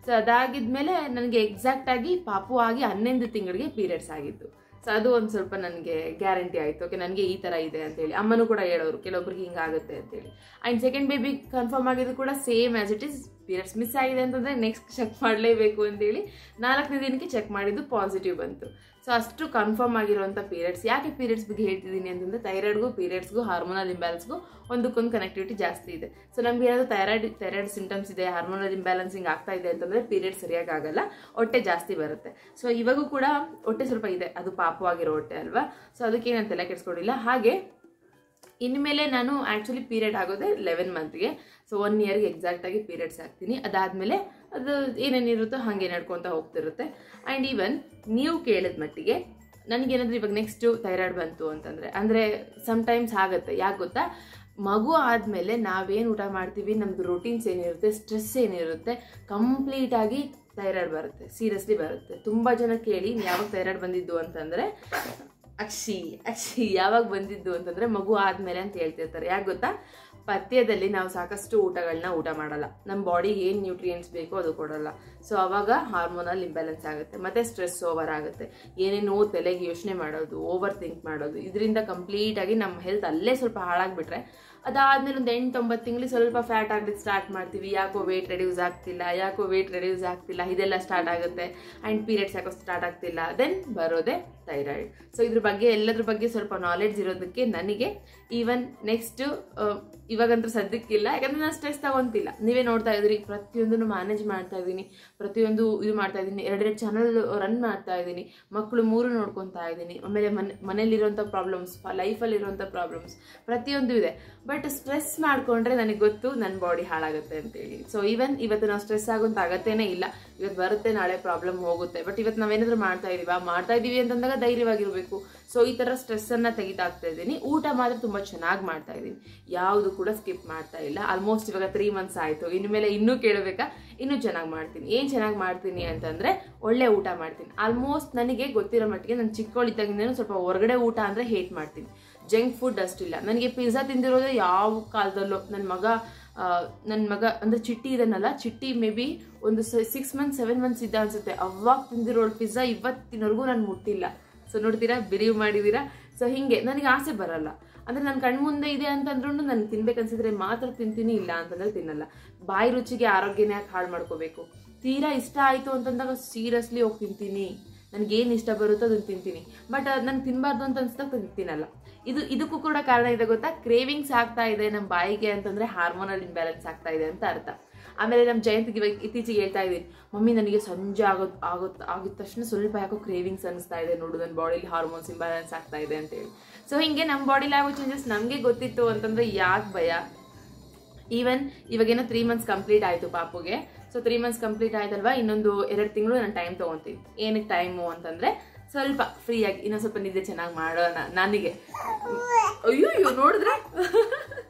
ಸೊ ಅದಾಗಿದ್ಮೇಲೆ ನನಗೆ ಎಕ್ಸಾಕ್ಟಾಗಿ ಪಾಪು ಆಗಿ 11 ತಿಂಗಳಿಗೆ ಪೀರಿಯಡ್ಸ್ ಆಗಿತ್ತು. ಸೊ ಅದು ಒಂದು ಸ್ವಲ್ಪ ನನಗೆ ಗ್ಯಾರಂಟಿ ಆಯಿತು, ಓಕೆ ನನಗೆ ಈ ಥರ ಇದೆ ಅಂತೇಳಿ. ಅಮ್ಮನೂ ಕೂಡ ಹೇಳೋರು ಕೆಲವೊಬ್ರಿಗೆ ಹಿಂಗಾಗುತ್ತೆ ಅಂತೇಳಿ. ಆ್ಯಂಡ್ ಸೆಕೆಂಡ್ ಬೇಬಿ ಕನ್ಫರ್ಮ್ ಆಗಿದ್ದು ಕೂಡ same as it is. Periods miss ಆಗಿದೆ ಅಂತಂದರೆ ನೆಕ್ಸ್ಟ್ ಚೆಕ್ ಮಾಡಲೇಬೇಕು ಅಂತೇಳಿ 4ನೇ ದಿನಕ್ಕೆ ಚೆಕ್ ಮಾಡಿದ್ದು ಪಾಸಿಟಿವ್ ಬಂತು. ಸೊ ಅಷ್ಟು ಕನ್ಫರ್ಮ್ ಆಗಿರುವಂಥ ಪೀರಿಯಡ್ಸ್. ಯಾಕೆ ಪೀರಿಯಡ್ಸ್ ಬಗ್ಗೆ ಹೇಳ್ತಿದ್ದೀನಿ ಅಂತಂದರೆ ಥೈರಾಯ್ಡ್ಗೂ ಪೀರಿಯಡ್ಸ್ಗೂ ಹಾರ್ಮೋನಲ್ ಇಂಬ್ಯಾಲೆನ್ಸ್ಗೂ ಒಂದಕ್ಕೊಂದು ಕನೆಕ್ಟಿವಿಟಿ ಜಾಸ್ತಿ ಇದೆ. ಸೊ ನಮ್ಗೆ ಏನಾದರೂ ಥೈರಾಯ್ಡ್ ಸಿಂಟಮ್ಸ್ ಇದೆ, ಹಾರ್ಮೋನಲ್ ಇಂಬ್ಯಾಲೆನ್ಸಿಂಗ್ ಆಗ್ತಾ ಇದೆ ಅಂತಂದರೆ ಪೀರಿಯಡ್ಸ್ ಸರಿಯಾಗಿ ಆಗಲ್ಲ, ಹೊಟ್ಟೆ ಜಾಸ್ತಿ ಬರುತ್ತೆ. ಸೊ ಇವಾಗೂ ಕೂಡ ಹೊಟ್ಟೆ ಸ್ವಲ್ಪ ಇದೆ, ಅದು ಪಾಪು ಆಗಿರೋ ಹೊಟ್ಟೆ ಅಲ್ವಾ. ಸೊ ಅದಕ್ಕೆ ನಾನು ತಲೆ ಕೆಡಿಸ್ಕೊಂಡಿಲ್ಲ. ಹಾಗೆ ಇನ್ಮೇಲೆ ನಾನು ಆ್ಯಕ್ಚುಲಿ ಪೀರಿಯಡ್ ಆಗೋದೆ 11 ಮಂತ್ಗೆ. ಸೊ 1 yearಗೆ ಎಕ್ಸಾಕ್ಟಾಗಿ ಪೀರಿಯಡ್ಸ್ ಆಗ್ತೀನಿ. ಅದಾದಮೇಲೆ ಅದು ಏನೇನಿರುತ್ತೋ ಹಾಗೆ ನಡ್ಕೊತಾ ಹೋಗ್ತಿರುತ್ತೆ. ಆ್ಯಂಡ್ ಈವನ್ ನೀವು ಕೇಳಿದ ಮಟ್ಟಿಗೆ ನನಗೇನಾದರೂ ಇವಾಗ ನೆಕ್ಸ್ಟು ಥೈರಾಯ್ಡ್ ಬಂತು ಅಂತಂದರೆ, ಅಂದರೆ ಸಮ್ಟೈಮ್ಸ್ ಆಗುತ್ತೆ. ಯಾಕೆ ಗೊತ್ತಾ, ಮಗು ಆದಮೇಲೆ ನಾವೇನು ಊಟ ಮಾಡ್ತೀವಿ, ನಮ್ಮದು ರೂಟೀನ್ಸ್ ಏನಿರುತ್ತೆ, ಸ್ಟ್ರೆಸ್ ಏನಿರುತ್ತೆ, ಕಂಪ್ಲೀಟಾಗಿ ಥೈರಾಯ್ಡ್ ಬರುತ್ತೆ, ಸೀರಿಯಸ್ಲಿ ಬರುತ್ತೆ. ತುಂಬ ಜನ ಕೇಳಿ ಯಾವಾಗ ಥೈರಾಯ್ಡ್ ಬಂದಿದ್ದು ಅಂತಂದರೆ ಅಕ್ಷಿ ಯಾವಾಗ ಬಂದಿದ್ದು ಅಂತಂದರೆ ಮಗು ಆದಮೇಲೆ ಅಂತ ಹೇಳ್ತಿರ್ತಾರೆ. ಯಾಕೆ ಗೊತ್ತಾ, ಪಥ್ಯದಲ್ಲಿ ನಾವು ಸಾಕಷ್ಟು ಊಟಗಳನ್ನ ಊಟ ಮಾಡಲ್ಲ, ನಮ್ಮ ಬಾಡಿಗೆ ಏನು ನ್ಯೂಟ್ರಿಯೆಂಟ್ಸ್ ಬೇಕೋ ಅದು ಕೊಡಲ್ಲ. ಸೊ ಅವಾಗ ಹಾರ್ಮೋನಲ್ ಇಂಬ್ಯಾಲೆನ್ಸ್ ಆಗುತ್ತೆ, ಮತ್ತು ಸ್ಟ್ರೆಸ್ ಓವರ್ ಆಗುತ್ತೆ, ಏನೇನೋ ತಲೆಗೆ ಯೋಚನೆ ಮಾಡೋದು, ಓವರ್ ಥಿಂಕ್ ಮಾಡೋದು, ಇದರಿಂದ ಕಂಪ್ಲೀಟಾಗಿ ನಮ್ಮ ಹೆಲ್ತ್ ಅಲ್ಲೇ ಸ್ವಲ್ಪ ಹಾಳಾಗಿಬಿಟ್ರೆ ಅದಾದಮೇಲೆ ಒಂದು 8-9 ತಿಂಗಳಿಗೆ ಸ್ವಲ್ಪ ಫ್ಯಾಟ್ ಆಗ್ಲಿಕ್ಕೆ ಸ್ಟಾರ್ಟ್ ಮಾಡ್ತೀವಿ. ಯಾಕೋ ವೇಟ್ ರೆಡ್ಯೂಸ್ ಆಗ್ತಿಲ್ಲ, ಇದೆಲ್ಲ ಸ್ಟಾರ್ಟ್ ಆಗುತ್ತೆ. ಆ್ಯಂಡ್ ಪೀರಿಯಡ್ಸ್ ಯಾಕೋ ಸ್ಟಾರ್ಟ್ ಆಗ್ತಿಲ್ಲ, ದೆನ್ ಬರೋದೇ ಥೈರಾಯ್ಡ್. ಸೊ ಇದ್ರ ಬಗ್ಗೆ ಎಲ್ಲದ್ರ ಬಗ್ಗೆ ಸ್ವಲ್ಪ ನಾಲೆಡ್ಜ್ ಇರೋದಕ್ಕೆ ನನಗೆ ಈವನ್ ನೆಕ್ಸ್ಟು ಇವಾಗಂತೂ ಸದ್ಯಕ್ಕಿಲ್ಲ, ಯಾಕಂದರೆ ನಾನು ಸ್ಟ್ರೆಸ್ ತಗೊತಿಲ್ಲ. ನೀವೇ ನೋಡ್ತಾ ಇದ್ದೀರಿ, ಪ್ರತಿಯೊಂದನ್ನು ಮ್ಯಾನೇಜ್ ಮಾಡ್ತಾ ಇದ್ದೀನಿ, ಪ್ರತಿಯೊಂದು ಇದು ಮಾಡ್ತಾ ಇದ್ದೀನಿ, 2 ಚಾನಲ್ ರನ್ ಮಾಡ್ತಾ ಇದ್ದೀನಿ, ಮಕ್ಕಳು 3 ನೋಡ್ಕೊತಾ ಇದ್ದೀನಿ, ಆಮೇಲೆ ಮನೇಲಿರುವಂಥ ಪ್ರಾಬ್ಲಮ್ಸ್, ಲೈಫಲ್ಲಿರುವಂಥ ಪ್ರಾಬ್ಲಮ್ಸ್ ಪ್ರತಿಯೊಂದು ಇದೆ. ಬಟ್ ಸ್ಟ್ರೆಸ್ ಮಾಡಿಕೊಂಡ್ರೆ ನನಗೆ ಗೊತ್ತು ನನ್ನ ಬಾಡಿ ಹಾಳಾಗುತ್ತೆ ಅಂತೇಳಿ. ಸೊ ಇವತ್ತು ನಾವು ಸ್ಟ್ರೆಸ್ ಆಗೋಂಥ ಅಗತ್ಯನೇ ಇಲ್ಲ. ಇವತ್ತು ಬರುತ್ತೆ, ನಾಳೆ ಪ್ರಾಬ್ಲಮ್ ಹೋಗುತ್ತೆ. ಬಟ್ ಇವತ್ತು ನಾವೇನಾದರೂ ಮಾಡ್ತಾ ಇದ್ದೀವಿ ಅಂತಂದಾಗ ಧೈರ್ಯವಾಗಿರಬೇಕು. ಸೊ ಈ ಥರ ಸ್ಟ್ರೆಸ್ಸನ್ನು ತೆಗಿತಾಗ್ತಾ ಇದ್ದೀನಿ. ಊಟ ಮಾತ್ರ ತುಂಬ ಚೆನ್ನಾಗಿ ಮಾಡ್ತಾ ಇದ್ದೀನಿ, ಯಾವುದು ಕೂಡ ಸ್ಕಿಪ್ ಮಾಡ್ತಾ ಇಲ್ಲ. ಆಲ್ಮೋಸ್ಟ್ ಇವಾಗ 3 months ಆಯಿತು. ಇನ್ಮೇಲೆ ಇನ್ನೂ ಕೇಳಬೇಕಾ, ಇನ್ನೂ ಚೆನ್ನಾಗಿ ಮಾಡ್ತೀನಿ. ಏನು ಚೆನ್ನಾಗಿ ಮಾಡ್ತೀನಿ ಅಂತಂದರೆ ಒಳ್ಳೆ ಊಟ ಮಾಡ್ತೀನಿ. ಆಲ್ಮೋಸ್ಟ್ ನನಗೆ ಗೊತ್ತಿರೋ ಮಟ್ಟಿಗೆ ನಾನು ಚಿಕ್ಕವಳಿದ್ದಾಗಿಂದನೂ ಸ್ವಲ್ಪ ಹೊರಗಡೆ ಊಟ ಅಂದರೆ ಹೇಟ್ ಮಾಡ್ತೀನಿ. ಜಂಕ್ ಫುಡ್ ಅಷ್ಟಿಲ್ಲ. ನನಗೆ ಪಿಜ್ಜಾ ತಿಂದಿರೋದು ಯಾವ ಕಾಲದಲ್ಲೋ. ನನ್ನ ಮಗ ಅಂದರೆ ಚಿಟ್ಟಿ ಇದನ್ನಲ್ಲ, ಚಿಟ್ಟಿ ಮೇ ಬಿ ಒಂದು 6 months 7 months ಇದ್ದ ಅನ್ಸುತ್ತೆ, ಅವಾಗ ತಿಂದಿರೋಳು ಪಿಜ್ಜಾ ಇವತ್ತಿನವರೆಗೂ ನಾನು ಮುಟ್ಟಿಲ್ಲ. ಸೊ ನೋಡ್ತೀರಾ, ಬಿಲೀವ್ ಮಾಡಿದ್ದೀರಾ. ಸೊ ಹೀಗೆ ನನಗೆ ಆಸೆ ಬರಲ್ಲ. ಅಂದರೆ ನನ್ನ ಕಣ್ಮುಂದೆ ಇದೆ ಅಂತಂದ್ರೂ ನನಗೆ ತಿನ್ಬೇಕನ್ಸಿದ್ರೆ ಮಾತ್ರ ತಿಂತೀನಿ, ಇಲ್ಲ ಅಂತಂದ್ರೆ ತಿನ್ನಲ್ಲ. ಬಾಯಿ ರುಚಿಗೆ ಆರೋಗ್ಯನೇ ಯಾಕೆ ಹಾಳು ಮಾಡ್ಕೋಬೇಕು. ತೀರಾ ಇಷ್ಟ ಆಯಿತು ಅಂತಂದಾಗ ಸೀರಿಯಸ್ಲಿ ಹೋಗಿ ತಿಂತೀನಿ. ನನಗೇನು ಇಷ್ಟ ಬರುತ್ತೋ ಅದನ್ನು ತಿಂತೀನಿ. ಬಟ್ ಅದು ನಂಗೆ ತಿನ್ನಬಾರ್ದು ಅಂತ ಅನಿಸ್ದಾಗ ತಿನ್ನಲ್ಲ. ಇದಕ್ಕೂ ಕೂಡ ಕಾರಣ ಇದೆ ಗೊತ್ತಾ, ಕ್ರೇವಿಂಗ್ಸ್ ಆಗ್ತಾ ಇದೆ ನಮ್ಮ ಬಾಯಿಗೆ ಅಂತಂದರೆ ಹಾರ್ಮೋನಲ್ ಇಂಬ್ಯಾಲೆನ್ಸ್ ಆಗ್ತಾ ಇದೆ ಅಂತ ಅರ್ಥ. ಆಮೇಲೆ ನಮ್ಮ ಜಯಂತಿಗೆ ಇವಾಗ ಇತ್ತೀಚೆಗೆ ಹೇಳ್ತಾ ಇದ್ದೀನಿ, ಮಮ್ಮಿ ನನಗೆ ಸಂಜೆ ಆಗಿದ ತಕ್ಷಣ ಸ್ವಲ್ಪ ಯಾಕೋ ಕ್ರೇವಿಂಗ್ಸ್ ಅನಿಸ್ತಾ ಇದೆ ನೋಡು, ನನ್ನ ಬಾಡಿಲಿ ಹಾರ್ಮೋನ್ಸ್ ಇಂಬ್ಯಾಲೆನ್ಸ್ ಆಗ್ತಾ ಇದೆ ಅಂತೇಳಿ. ಸೊ ಹಿಂಗೆ ನಮ್ಮ ಬಾಡಿಲಿ ಆಗೋ ಚೇಂಜಸ್ ನಮಗೆ ಗೊತ್ತಿತ್ತು ಅಂತಂದರೆ ಯಾಕೆ ಭಯ. ಈವನ್ ಇವಾಗೇನೋ 3 months ಕಂಪ್ಲೀಟ್ ಆಯಿತು ಪಾಪುಗೆ. ಸೊ 3 months ಕಂಪ್ಲೀಟ್ ಆಯ್ತಲ್ವಾ, ಇನ್ನೊಂದು 2 ತಿಂಗಳು ನಾನು ಟೈಮ್ ತೊಗೊತೀನಿ. ಏನಕ್ಕೆ ಟೈಮು ಅಂತಂದರೆ ಸ್ವಲ್ಪ ಫ್ರೀಯಾಗಿ ಇನ್ನೊಂದು ಸ್ವಲ್ಪ ನಿದ್ದೆ ಚೆನ್ನಾಗಿ ಮಾಡೋಣ ನನಗೆ. ಅಯ್ಯೋ ನೋಡಿದ್ರೆ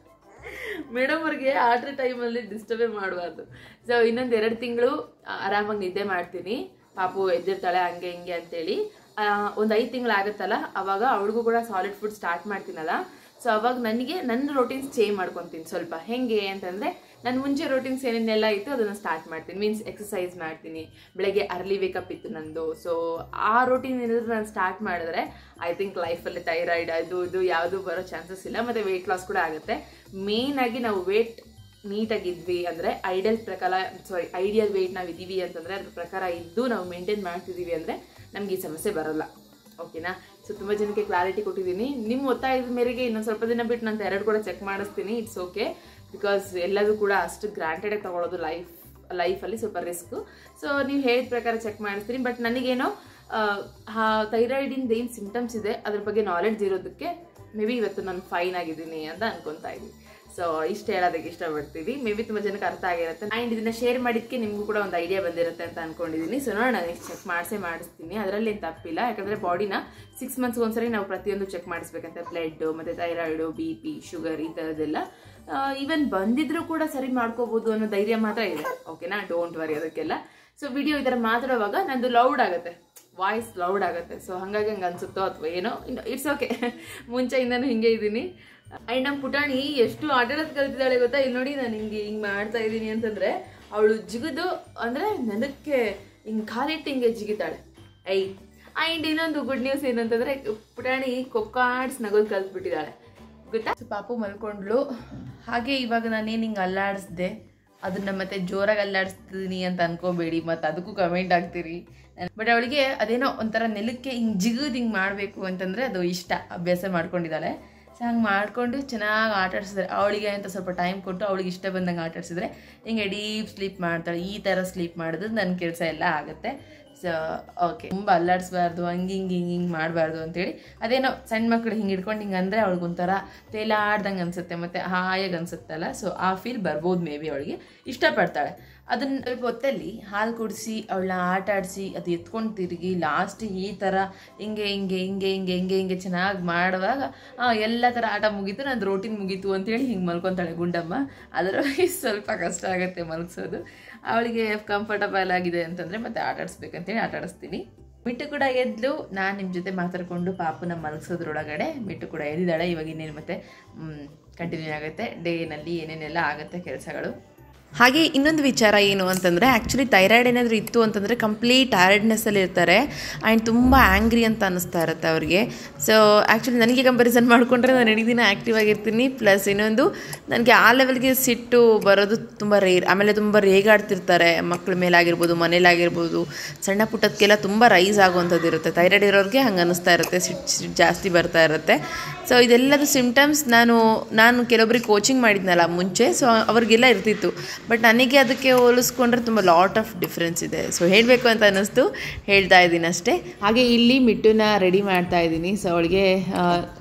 ಮೇಡಮ್ ಅವ್ರಿಗೆ ಆರ್ಡ್ರ್ ಟೈಮಲ್ಲಿ ಡಿಸ್ಟರ್ಬೇ ಮಾಡಬಾರ್ದು. ಸೊ ಇನ್ನೊಂದು 2 ತಿಂಗಳು ಆರಾಮಾಗಿ ನಿದ್ದೆ ಮಾಡ್ತೀನಿ, ಪಾಪು ಎದ್ದಿರ್ತಾಳೆ ಹಂಗೆ ಹಿಂಗೆ ಅಂತೇಳಿ. ಒಂದು 5 ತಿಂಗಳು ಆಗುತ್ತಲ್ಲ, ಅವಾಗ ಅವಳಿಗೂ ಕೂಡ ಸಾಲಿಡ್ ಫುಡ್ ಸ್ಟಾರ್ಟ್ ಮಾಡ್ತೀನಲ್ಲ. ಸೊ ಅವಾಗ ನನಗೆ ನನ್ನ ರೊಟೀನ್ಸ್ ಚೇಂಜ್ ಮಾಡ್ಕೊತೀನಿ ಸ್ವಲ್ಪ. ಹೆಂಗೆ ಅಂತಂದರೆ ನನ್ನ ಮುಂಚೆ ರೊಟೀನ್ಸ್ ಏನೇನೆಲ್ಲ ಇತ್ತು ಅದನ್ನು ಸ್ಟಾರ್ಟ್ ಮಾಡ್ತೀನಿ. ಮೀನ್ಸ್ ಎಕ್ಸಸೈಸ್ ಮಾಡ್ತೀನಿ, ಬೆಳಗ್ಗೆ ಅರ್ಲಿ ವೇಕಪ್ ಇತ್ತು ನಂದು. ಸೊ ಆ ರೊಟೀನ್ ಏನಾದರೂ ನಾನು ಸ್ಟಾರ್ಟ್ ಮಾಡಿದ್ರೆ ಐ ಥಿಂಕ್ ಲೈಫಲ್ಲಿ ಥೈರಾಯ್ಡ್ ಇದು ಯಾವುದು ಬರೋ ಚಾನ್ಸಸ್ ಇಲ್ಲ. ಮತ್ತು ವೆಯ್ಟ್ ಲಾಸ್ ಕೂಡ ಆಗುತ್ತೆ. ಮೇಯ್ನಾಗಿ ನಾವು ವೇಟ್ ನೀಟಾಗಿದ್ವಿ ಅಂದರೆ ಐಡಿಯಲ್ ವೆಯ್ಟ್ ನಾವು ಇದ್ದೀವಿ ಅಂತಂದರೆ ಅದ್ರ ಪ್ರಕಾರ ಇದ್ದು ನಾವು ಮೇಂಟೈನ್ ಮಾಡ್ತಿದ್ದೀವಿ ಅಂದರೆ ನಮ್ಗೆ ಈ ಸಮಸ್ಯೆ ಬರೋಲ್ಲ. ಓಕೆನಾ? ಸೊ ತುಂಬ ಜನಕ್ಕೆ ಕ್ಲಾರಿಟಿ ಕೊಟ್ಟಿದ್ದೀನಿ. ನಿಮ್ಮ ಒತ್ತಾಯದ ಮೇರೆಗೆ ಇನ್ನೊಂದು ಸ್ವಲ್ಪ ದಿನ ಬಿಟ್ಟು ನಾನು ಥೈರಾಯ್ಡ್ ಕೂಡ ಚೆಕ್ ಮಾಡಿಸ್ತೀನಿ. ಇಟ್ಸ್ ಓಕೆ, ಬಿಕಾಸ್ ಎಲ್ಲದೂ ಕೂಡ ಅಷ್ಟು ಗ್ರಾಂಟೆಡಾಗಿ ತೊಗೊಳೋದು ಲೈಫಲ್ಲಿ ಸ್ವಲ್ಪ ರಿಸ್ಕು. ಸೊ ನೀವು ಹೇಳಿದ ಪ್ರಕಾರ ಚೆಕ್ ಮಾಡಿಸ್ತೀನಿ. ಬಟ್ ನನಗೇನೋ ಥೈರಾಯ್ಡಿಂದ ಏನು ಸಿಂಟಮ್ಸ್ ಇದೆ ಅದ್ರ ಬಗ್ಗೆ ನಾಲೆಡ್ಜ್ ಇರೋದಕ್ಕೆ ಮೇ ಬಿ ಇವತ್ತು ನಾನು ಫೈನ್ ಆಗಿದ್ದೀನಿ ಅಂತ ಅನ್ಕೊತಾ ಇದ್ದೀನಿ. ಸೊ ಇಷ್ಟು ಹೇಳೋದಕ್ಕೆ ಇಷ್ಟಪಡ್ತೀವಿ. ಮೇ ಬಿ ತುಂಬ ಜನಕ್ಕೆ ಅರ್ಥ ಆಗಿರುತ್ತೆ. ಆ್ಯಂಡ್ ಇದನ್ನ ಶೇರ್ ಮಾಡಿದ್ದಕ್ಕೆ ನಿಮಗೂ ಕೂಡ ಒಂದು ಐಡಿಯಾ ಬಂದಿರುತ್ತೆ ಅಂತ ಅನ್ಕೊಂಡಿದ್ದೀನಿ. ಸೊ ನೋಡೋಣ, ನೆಕ್ಸ್ಟ್ ಚೆಕ್ ಮಾಡಿಸ್ತೀನಿ. ಅದರಲ್ಲಿ ಏನು ತಪ್ಪಿಲ್ಲ. ಯಾಕಂದರೆ ಬಾಡಿನ 6 months ಒಂದ್ಸರಿ ನಾವು ಪ್ರತಿಯೊಂದು ಚೆಕ್ ಮಾಡಿಸ್ಬೇಕಂತೆ. ಬ್ಲಡ್ ಮತ್ತು ಥೈರಾಯ್ಡು, BP, ಶುಗರ್ ಈ ಥರದ್ದೆಲ್ಲ ಈವನ್ ಬಂದಿದ್ರು ಕೂಡ ಸರಿ ಮಾಡ್ಕೋಬೋದು ಅನ್ನೋ ಧೈರ್ಯ ಮಾತ್ರ ಇದೆ. ಓಕೆನಾ? ಡೋಂಟ್ ವರಿ ಅದಕ್ಕೆಲ್ಲ. ಸೊ ವಿಡಿಯೋ ಈ ಥರ ಮಾತಾಡುವಾಗ ನಂದು ಲೌಡ್ ಆಗುತ್ತೆ, ವಾಯ್ಸ್ ಲೌಡ್ ಆಗುತ್ತೆ. ಸೊ ಹಾಗಾಗಿ ಹಂಗೆ ಅನ್ಸುತ್ತೋ ಅಥವಾ ಏನೋ, ಇಟ್ಸ್ ಓಕೆ. ಮುಂಚೆಯಿಂದನೂ ಹಿಂಗೆ ಇದ್ದೀನಿ. ಆ್ಯಂಡ್ ನಮ್ಮ ಪುಟಾಣಿ ಎಷ್ಟು ಆಟಾಡೋದು ಕಲ್ತಿದ್ದಾಳೆ ಗೊತ್ತಾ. ಇಲ್ಲಿ ನೋಡಿ, ನಾನು ಹಿಂಗೆ ಮಾಡ್ತಾ ಇದ್ದೀನಿ ಅಂತಂದರೆ ಅವಳು ಜಿಗಿದು ಅಂದರೆ ನನಕ್ಕೆ ಹಿಂಗೆ ಕಾಲಿಟ್ಟು ಹಿಂಗೆ ಜಿಗಿತಾಳೆ. ಆ್ಯಂಡ್ ಇನ್ನೊಂದು ಗುಡ್ ನ್ಯೂಸ್ ಏನಂತಂದರೆ ಪುಟಾಣಿ ಕೊಕ್ಕಾಡ್ಸ್ ನಗೋದು ಕಲ್ತ್ಬಿಟ್ಟಿದ್ದಾಳೆ ಗೊತ್ತಾ. ಸೊ ಪಾಪು ಮಲ್ಕೊಂಡ್ಳು. ಹಾಗೆ ಇವಾಗ ನಾನೇನು ಹಿಂಗೆ ಅಲ್ಲಾಡಿಸ್ದೆ ಅದನ್ನ ಮತ್ತೆ ಜೋರಾಗಿ ಅಲ್ಲಾಡಿಸ್ತೀನಿ ಅಂತ ಅನ್ಕೋಬೇಡಿ, ಮತ್ತು ಅದಕ್ಕೂ ಕಮೆಂಟ್ ಆಗ್ತೀರಿ. ಬಟ್ ಅವಳಿಗೆ ಅದೇನೋ ಒಂಥರ ನೆಲಕ್ಕೆ ಹಿಂಗೆ ಜಿಗಿದು ಹಿಂಗೆ ಮಾಡಬೇಕು ಅಂತಂದರೆ ಅದು ಇಷ್ಟ, ಅಭ್ಯಾಸ ಮಾಡ್ಕೊಂಡಿದ್ದಾಳೆ. ಸೊ ಹಂಗೆ ಮಾಡಿಕೊಂಡು ಚೆನ್ನಾಗಿ ಆಟಾಡಿಸಿದ್ರೆ ಅವಳಿಗೆ ಅಂತ ಸ್ವಲ್ಪ ಟೈಮ್ ಕೊಟ್ಟು ಅವಳಿಗೆ ಇಷ್ಟ ಬಂದಂಗೆ ಆಟಾಡಿಸಿದ್ರೆ ಹಿಂಗೆ ಡೀಪ್ ಸ್ಲೀಪ್ ಮಾಡ್ತಾಳೆ. ಈ ಥರ ಸ್ಲೀಪ್ ಮಾಡಿದ್ರೆ ನನ್ನ ಕೆಲಸ ಎಲ್ಲ ಆಗುತ್ತೆ. ಸೊ ಓಕೆ, ತುಂಬ ಅಲ್ಲಾಡಿಸ್ಬಾರ್ದು, ಹಿಂಗೆ ಮಾಡಬಾರ್ದು ಅಂತೇಳಿ. ಅದೇನೋ ಸಣ್ಣ ಮಕ್ಕಳು ಹಿಂಗೆ ಹಿಡ್ಕೊಂಡು ಹಿಂಗೆ ಅಂದರೆ ಅವಳಿಗೊಂಥರ ತೇಲಾಡ್ದಂಗೆ ಅನಿಸುತ್ತೆ ಮತ್ತು ಹಾಯಾಗಿ ಅನಿಸುತ್ತಲ್ಲ. ಸೊ ಆ ಫೀಲ್ ಬರ್ಬೋದು, ಮೇ ಬಿ ಅವಳಿಗೆ ಇಷ್ಟಪಡ್ತಾಳೆ. ಅದನ್ನು ಸ್ವಲ್ಪ ಹೊತ್ತಲ್ಲಿ ಹಾಲು ಕುಡಿಸಿ ಅವಳನ್ನ ಆಟ ಆಡಿಸಿ ಅದು ಎತ್ಕೊಂಡು ತಿರುಗಿ ಲಾಸ್ಟ್ ಈ ಥರ ಹಿಂಗೆ ಚೆನ್ನಾಗಿ ಮಾಡುವಾಗ ಎಲ್ಲ ಥರ ಆಟ ಮುಗೀತು, ನಂದು ರೋಟಿನ್ ಮುಗೀತು ಅಂತೇಳಿ ಹಿಂಗೆ ಮಲ್ಕೊತಾಳೆ ಗುಂಡಮ್ಮ. ಅದರೊಳಗೆ ಸ್ವಲ್ಪ ಕಷ್ಟ ಆಗುತ್ತೆ ಮಲಗಿಸೋದು. ಅವಳಿಗೆ ಕಂಫರ್ಟಬಲ್ ಆಗಿದೆ ಅಂತಂದರೆ ಮತ್ತೆ ಆಟ ಆಡಿಸ್ಬೇಕಂತೇಳಿ ಆಟ ಆಡಿಸ್ತೀನಿ. ಮಿಟ್ಟು ಕೂಡ ಎದ್ಲು. ನಾನು ನಿಮ್ಮ ಜೊತೆ ಮಾತಾಡಿಕೊಂಡು ಪಾಪುನ ಮಲಗಿಸೋದ್ರೊಳಗಡೆ ಮಿಟ್ಟು ಕೂಡ ಎದ್ದಿದ್ದಾಳೆ. ಇವಾಗ ಇನ್ನೇನು ಮತ್ತೆ ಕಂಟಿನ್ಯೂ ಆಗುತ್ತೆ ಡೇನಲ್ಲಿ ಏನೇನೆಲ್ಲ ಆಗುತ್ತೆ ಕೆಲಸಗಳು. ಹಾಗೆ ಇನ್ನೊಂದು ವಿಚಾರ ಏನು ಅಂತಂದರೆ, ಆ್ಯಕ್ಚುಲಿ ಥೈರಾಯ್ಡ್ ಏನಾದರೂ ಇತ್ತು ಅಂತಂದರೆ ಕಂಪ್ಲೀಟ್ ಟಯರ್ಡ್ನೆಸ್ಸಲ್ಲಿ ಇರ್ತಾರೆ ಆ್ಯಂಡ್ ತುಂಬ ಆ್ಯಂಗ್ರಿ ಅಂತ ಅನ್ನಿಸ್ತಾ ಇರುತ್ತೆ ಅವ್ರಿಗೆ. ಸೊ ಆ್ಯಕ್ಚುಲಿ ನನಗೆ ಕಂಪ್ಯಾರಿಸನ್ ಮಾಡಿಕೊಂಡ್ರೆ ನಾನು ಇಡೀ ದಿನ ಆ್ಯಕ್ಟಿವ್ ಆಗಿರ್ತೀನಿ. ಪ್ಲಸ್ ಇನ್ನೊಂದು ನನಗೆ ಆ ಲೆವೆಲ್ಗೆ ಸಿಟ್ಟು ಬರೋದು ತುಂಬ ರೇರ್. ಆಮೇಲೆ ತುಂಬ ರೇಗಾಡ್ತಿರ್ತಾರೆ ಮಕ್ಕಳ ಮೇಲಾಗಿರ್ಬೋದು, ಮನೇಲಾಗಿರ್ಬೋದು, ಸಣ್ಣ ಪುಟ್ಟದಕ್ಕೆಲ್ಲ ತುಂಬ ರೈಸ್ ಆಗುವಂಥದ್ದು ಇರುತ್ತೆ. ಥೈರಾಯ್ಡ್ ಇರೋರಿಗೆ ಹಂಗೆ ಅನ್ನಿಸ್ತಾ ಇರುತ್ತೆ, ಸಿಟ್ಟು ಜಾಸ್ತಿ ಬರ್ತಾ ಇರುತ್ತೆ. ಸೊ ಇದೆಲ್ಲದು ಸಿಮ್ಟಮ್ಸ್ ನಾನು ಕೆಲವೊಬ್ಬರಿಗೆ ಕೋಚಿಂಗ್ ಮಾಡಿದ್ನಲ್ಲ ಮುಂಚೆ, ಸೊ ಅವ್ರಿಗೆಲ್ಲ ಇರ್ತಿತ್ತು. ಬಟ್ ನನಗೆ ಅದಕ್ಕೆ ಹೋಲಿಸ್ಕೊಂಡ್ರೆ ತುಂಬ ಲಾಟ್ ಆಫ್ ಡಿಫ್ರೆನ್ಸ್ ಇದೆ. ಸೊ ಹೇಳಬೇಕು ಅಂತ ಅನ್ನಿಸ್ತು, ಹೇಳ್ತಾ ಇದ್ದೀನಿ ಅಷ್ಟೇ. ಹಾಗೆ ಇಲ್ಲಿ ಮಿಟ್ಟುನ ರೆಡಿ ಮಾಡ್ತಾ ಇದ್ದೀನಿ. ಸೊ ಅವಳಿಗೆ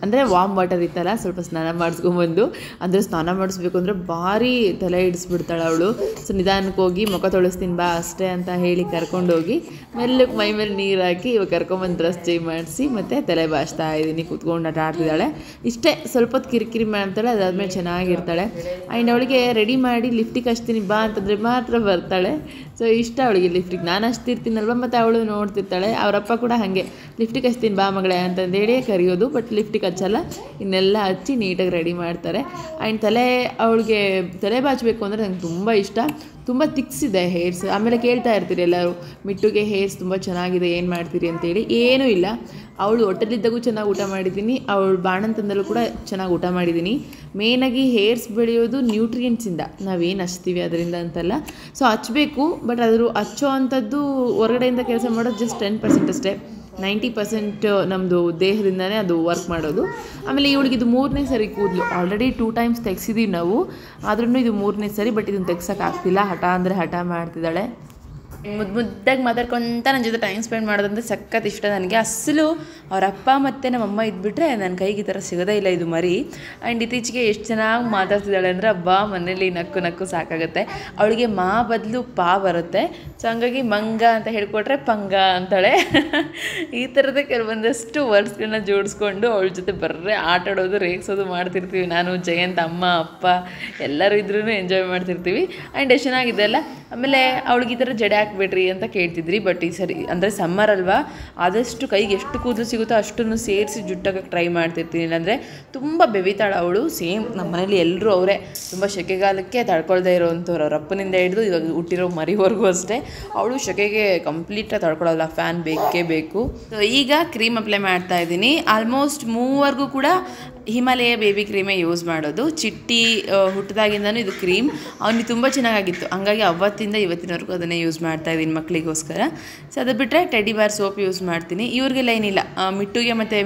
ಅಂದರೆ ವಾಮ್ ವಾಟರ್ ಇತ್ತಲ್ಲ, ಸ್ವಲ್ಪ ಸ್ನಾನ ಮಾಡಿಸ್ಕೊಂಬಂದು, ಅಂದರೆ ಸ್ನಾನ ಮಾಡಿಸ್ಬೇಕು ಅಂದರೆ ಭಾರಿ ತಲೆ ಹಿಡಿಸ್ಬಿಡ್ತಾಳೆ ಅವಳು. ಸೊ ನಿಧಾನಕ್ಕೆ ಹೋಗಿ ಮುಖ ತೊಳಿಸ್ತೀನಿ ಬಾ ಅಷ್ಟೇ ಅಂತ ಹೇಳಿ ಕರ್ಕೊಂಡೋಗಿ ಮೆಲ್ಲಕ್ಕೆ ಮೈ ಮೇಲೆ ನೀರು ಹಾಕಿ ಇವಾಗ ಕರ್ಕೊಂಬಂದು ಡ್ರೆಸ್ ಚೇಂಜ್ ಮಾಡಿಸಿ ಮತ್ತು ತಲೆ ಬಾಚ್ತಾ ಇದ್ದೀನಿ. ಕೂತ್ಕೊಂಡು ಆಟ ಆಡ್ತಿದ್ದಾಳೆ. ಇಷ್ಟೇ ಸ್ವಲ್ಪ ಹೊತ್ತು ಕಿರಿಕಿರಿ ಮಾಡ್ತಾಳೆ, ಅದಾದಮೇಲೆ ಚೆನ್ನಾಗಿರ್ತಾಳೆ. ಆ್ಯಂಡ್ ಅವಳಿಗೆ ರೆಡಿ ಮಾಡಿ ಲಿಫ್ಟಿಗೆ ಹಚ್ತೀನಿ ಬಾ ಅಂತಂದರೆ ಮಾತ್ರ ಬರ್ತಾಳೆ. ಸೊ ಇಷ್ಟ ಅವಳಿಗೆ ಲಿಫ್ಟಿಗೆ. ನಾನು ಹಚ್ತಿರ್ತೀನಲ್ವ, ಮತ್ತು ಅವಳು ನೋಡ್ತಿರ್ತಾಳೆ. ಅವರಪ್ಪ ಕೂಡ ಹಾಗೆ ಲಿಫ್ಟಿಗೆ ಹಚ್ತೀನಿ ಬಾ ಮಗಳೇ ಅಂತಂದೇಳಿ ಕರೆಯೋದು, ಬಟ್ ಲಿಫ್ಟಿಗೆ ಹಚ್ಚಲ್ಲ. ಇನ್ನೆಲ್ಲ ಹಚ್ಚಿ ನೀಟಾಗಿ ರೆಡಿ ಮಾಡ್ತಾರೆ. ಆ್ಯಂಡ್ ಅವಳಿಗೆ ತಲೆ ಬಾಚಬೇಕು ಅಂದರೆ ನಂಗೆ ತುಂಬ ಇಷ್ಟ. ತುಂಬ ತಿಕ್ಸಿದೆ ಹೇರ್ಸ್. ಆಮೇಲೆ ಕೇಳ್ತಾ ಇರ್ತೀರಿ ಎಲ್ಲರೂ, ಮಿಟ್ಟುಗೆ ಹೇರ್ಸ್ ತುಂಬ ಚೆನ್ನಾಗಿದೆ, ಏನು ಮಾಡ್ತೀರಿ ಅಂತೇಳಿ. ಏನೂ ಇಲ್ಲ, ಅವಳು ಹೊಟ್ಟೆಲಿದ್ದಾಗೂ ಚೆನ್ನಾಗಿ ಊಟ ಮಾಡಿದ್ದೀನಿ, ಅವಳು ಬಾಣಂತಂದಲ್ಲೂ ಕೂಡ ಚೆನ್ನಾಗಿ ಊಟ ಮಾಡಿದ್ದೀನಿ. ಮೇಯ್ನಾಗಿ ಹೇರ್ಸ್ ಬೆಳೆಯೋದು ನ್ಯೂಟ್ರಿಯೆಂಟ್ಸಿಂದ, ನಾವೇನು ಹಚ್ತೀವಿ ಅದರಿಂದ ಅಂತಲ್ಲ. ಸೊ ಹಚ್ಚಬೇಕು, ಬಟ್ ಅದ್ರ ಹಚ್ಚೋ ಅಂಥದ್ದು ಹೊರಗಡೆಯಿಂದ ಕೆಲಸ ಮಾಡೋದು ಜಸ್ಟ್ 10% ಅಷ್ಟೇ. 90% ನಮ್ಮದು ದೇಹದಿಂದನೇ ಅದು ವರ್ಕ್ ಮಾಡೋದು. ಆಮೇಲೆ ಇವಳಿಗೆ ಇದು 3ನೇ ಸರಿ ಕೂದಲು. ಆಲ್ರೆಡಿ 2 ಟೈಮ್ಸ್ ತೆಗ್ಸಿದ್ದೀವಿ ನಾವು, ಆದ್ರೂ ಇದು 3ನೇ ಸರಿ. ಬಟ್ ಇದನ್ನು ತೆಗ್ಸೋಕ್ಕಾಗ್ತಿಲ್ಲ, ಹಠ ಅಂದರೆ ಹಠ ಮಾಡ್ತಿದ್ದಾಳೆ. ಮುದ್ದಾಗಿ ಮಾತಾಡ್ಕೊತ ನನ್ನ ಜೊತೆ ಟೈಮ್ ಸ್ಪೆಂಡ್ ಮಾಡೋದಂದ್ರೆ ಸಖತ್ ಇಷ್ಟ ನನಗೆ. ಅಸಲು ಅವ್ರ ಅಪ್ಪ ಮತ್ತು ನಮ್ಮಮ್ಮ ಇದ್ಬಿಟ್ರೆ ನನ್ನ ಕೈಗೆ ಈ ಥರ ಸಿಗೋದೇ ಇಲ್ಲ ಇದು ಮರಿ. ಆ್ಯಂಡ್ ಇತ್ತೀಚೆಗೆ ಎಷ್ಟು ಚೆನ್ನಾಗಿ ಮಾತಾಡ್ತಿದ್ದಾಳೆ ಅಂದರೆ ಹಬ್ಬ ಮನೇಲಿ ನಕ್ಕು ನಕ್ಕು ಸಾಕಾಗುತ್ತೆ. ಅವಳಿಗೆ ಮಾ ಬದಲು ಪಾ ಬರುತ್ತೆ. ಸೊ ಹಂಗಾಗಿ ಮಂಗ ಅಂತ ಹೇಳ್ಕೊಟ್ರೆ ಪಂಗ ಅಂತಾಳೆ. ಈ ಥರದ ಕೆಲವೊಂದಷ್ಟು ವರ್ಡ್ಸ್ಗಳನ್ನ ಜೋಡಿಸ್ಕೊಂಡು ಅವಳ ಜೊತೆ ಬರ್ರೆ ಆಟಾಡೋದು, ರೇಗಿಸೋದು ಮಾಡ್ತಿರ್ತೀವಿ. ನಾನು, ಜಯಂತ್, ಅಮ್ಮ, ಅಪ್ಪ ಎಲ್ಲರೂ ಇದ್ರೂ ಎಂಜಾಯ್ ಮಾಡ್ತಿರ್ತೀವಿ. ಆ್ಯಂಡ್ ಎಷ್ಟು ಚೆನ್ನಾಗಿದೆ ಅಲ್ಲ. ಆಮೇಲೆ ಅವಳಿಗೆ ಈ ಥರ ಜಡೆ ಹಾಕ್ಬಿಡ್ರಿ ಅಂತ ಕೇಳ್ತಿದ್ರಿ. ಬಟ್ ಈ ಸರಿ ಅಂದರೆ ಸಮ್ಮರ್ ಅಲ್ವಾ, ಆದಷ್ಟು ಕೈಗೆ ಎಷ್ಟು ಕೂದಲು ಸಿಗುತ್ತೋ ಅಷ್ಟನ್ನು ಸೇರಿಸಿ ಜುಟ್ಟಾಗಕ್ಕೆ ಟ್ರೈ ಮಾಡ್ತಿರ್ತೀನಿ. ಇಲ್ಲಾಂದರೆ ತುಂಬ ಬೆವಿತಾಳೆ ಅವಳು. ಸೇಮ್ ನಮ್ಮ ಮನೇಲಿ ಎಲ್ಲರೂ ಅವರೇ ತುಂಬ ಸೆಕೆಗಾಲಕ್ಕೆ ತಡ್ಕೊಳ್ದೇ ಇರೋವಂಥವ್ರು. ಅವ್ರ ಅಪ್ಪನಿಂದ ಹಿಡಿದು ಇವಾಗ ಹುಟ್ಟಿರೋ ಮರಿವರೆಗೂ ಅಷ್ಟೇ. ಅವಳು ಸೆಕೆಗೆ ಕಂಪ್ಲೀಟಾಗಿ ತಡ್ಕೊಳ್ಳೋಲ್ಲ, ಫ್ಯಾನ್ ಬೇಕೇ ಬೇಕು. ಸೊ ಈಗ ಕ್ರೀಮ್ ಅಪ್ಲೈ ಮಾಡ್ತಾ ಇದ್ದೀನಿ. ಆಲ್ಮೋಸ್ಟ್ ಮೂವರೆಗೂ ಕೂಡ ಹಿಮಾಲಯ ಬೇಬಿ ಕ್ರೀಮೇ ಯೂಸ್ ಮಾಡೋದು. ಚಿಟ್ಟಿ ಹುಟ್ಟಿದಾಗಿಂದನೂ ಇದು ಕ್ರೀಮ್ ಅವನಿಗೆ ತುಂಬ ಚೆನ್ನಾಗಿತ್ತು, ಹಂಗಾಗಿ ಅವತ್ತಿಂದ ಇವತ್ತಿನವರೆಗೂ ಅದನ್ನೇ ಯೂಸ್ ಮಾಡ್ತಾಯಿದ್ದೀನಿ ಮಕ್ಕಳಿಗೋಸ್ಕರ. ಸೊ ಅದು ಬಿಟ್ಟರೆ ಟೆಡಿ ಬಾರ್ ಸೋಪ್ ಯೂಸ್ ಮಾಡ್ತೀನಿ. ಇವ್ರಿಗೆಲ್ಲ ಏನಿಲ್ಲ, ಮಿಟ್ಟುಗೆ ಮತ್ತು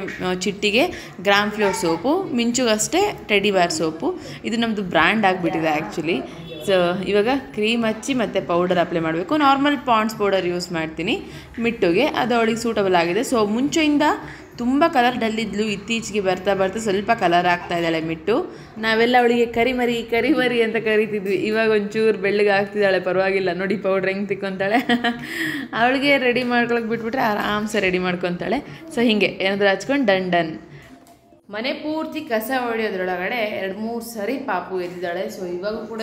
ಚಿಟ್ಟಿಗೆ ಗ್ರಾಮ್ ಫ್ಲೋರ್ ಸೋಪು, ಮಿಂಚುಗಷ್ಟೇ ಟೆಡಿ ಬಾರ್ ಸೋಪು. ಇದು ನಮ್ಮದು ಬ್ರ್ಯಾಂಡ್ ಆಗಿಬಿಟ್ಟಿದೆ ಆ್ಯಕ್ಚುಲಿ. ಸೊ ಇವಾಗ ಕ್ರೀಮ್ ಹಚ್ಚಿ ಮತ್ತು ಪೌಡರ್ ಅಪ್ಲೈ ಮಾಡಬೇಕು. ನಾರ್ಮಲ್ ಪಾಂಡ್ಸ್ ಪೌಡರ್ ಯೂಸ್ ಮಾಡ್ತೀನಿ ಮಿಟ್ಟುಗೆ, ಅದು ಅವಳಿಗೆ ಸೂಟಬಲ್ ಆಗಿದೆ. ಸೊ ಮುಂಚೆಯಿಂದ ತುಂಬ ಕಲರ್ ಡಲ್ಲಿದ್ಲು, ಇತ್ತೀಚೆಗೆ ಬರ್ತಾ ಬರ್ತಾ ಸ್ವಲ್ಪ ಕಲರ್ ಆಗ್ತಾ ಇದ್ದಾಳೆ ಮಿಟ್ಟು. ನಾವೆಲ್ಲ ಅವಳಿಗೆ ಕರಿಮರಿ ಅಂತ ಕರಿತಿದ್ವಿ. ಇವಾಗ ಒಂಚೂರು ಬೆಳ್ಳಗೆ ಆಗ್ತಿದ್ದಾಳೆ, ಪರವಾಗಿಲ್ಲ. ನೋಡಿ ಪೌಡ್ರ್ ಹೆಂಗೆ ತಿಕ್ಕೊತಾಳೆ. ಅವಳಿಗೆ ರೆಡಿ ಮಾಡ್ಕೊಳಕ್ಕೆ ಬಿಟ್ಬಿಟ್ರೆ ಆರಾಮ್ಸೆ ರೆಡಿ ಮಾಡ್ಕೊತಾಳೆ. ಸೊ ಹೀಗೆ ಏನಾದರೂ ಹಚ್ಕೊಂಡು ಡನ್. ಮನೆ ಪೂರ್ತಿ ಕಸ ಹೊಡೆಯೋದ್ರೊಳಗಡೆ 2-3 ಸರಿ ಪಾಪು ಎದ್ದಿದ್ದಾಳೆ. ಸೊ ಇವಾಗೂ ಕೂಡ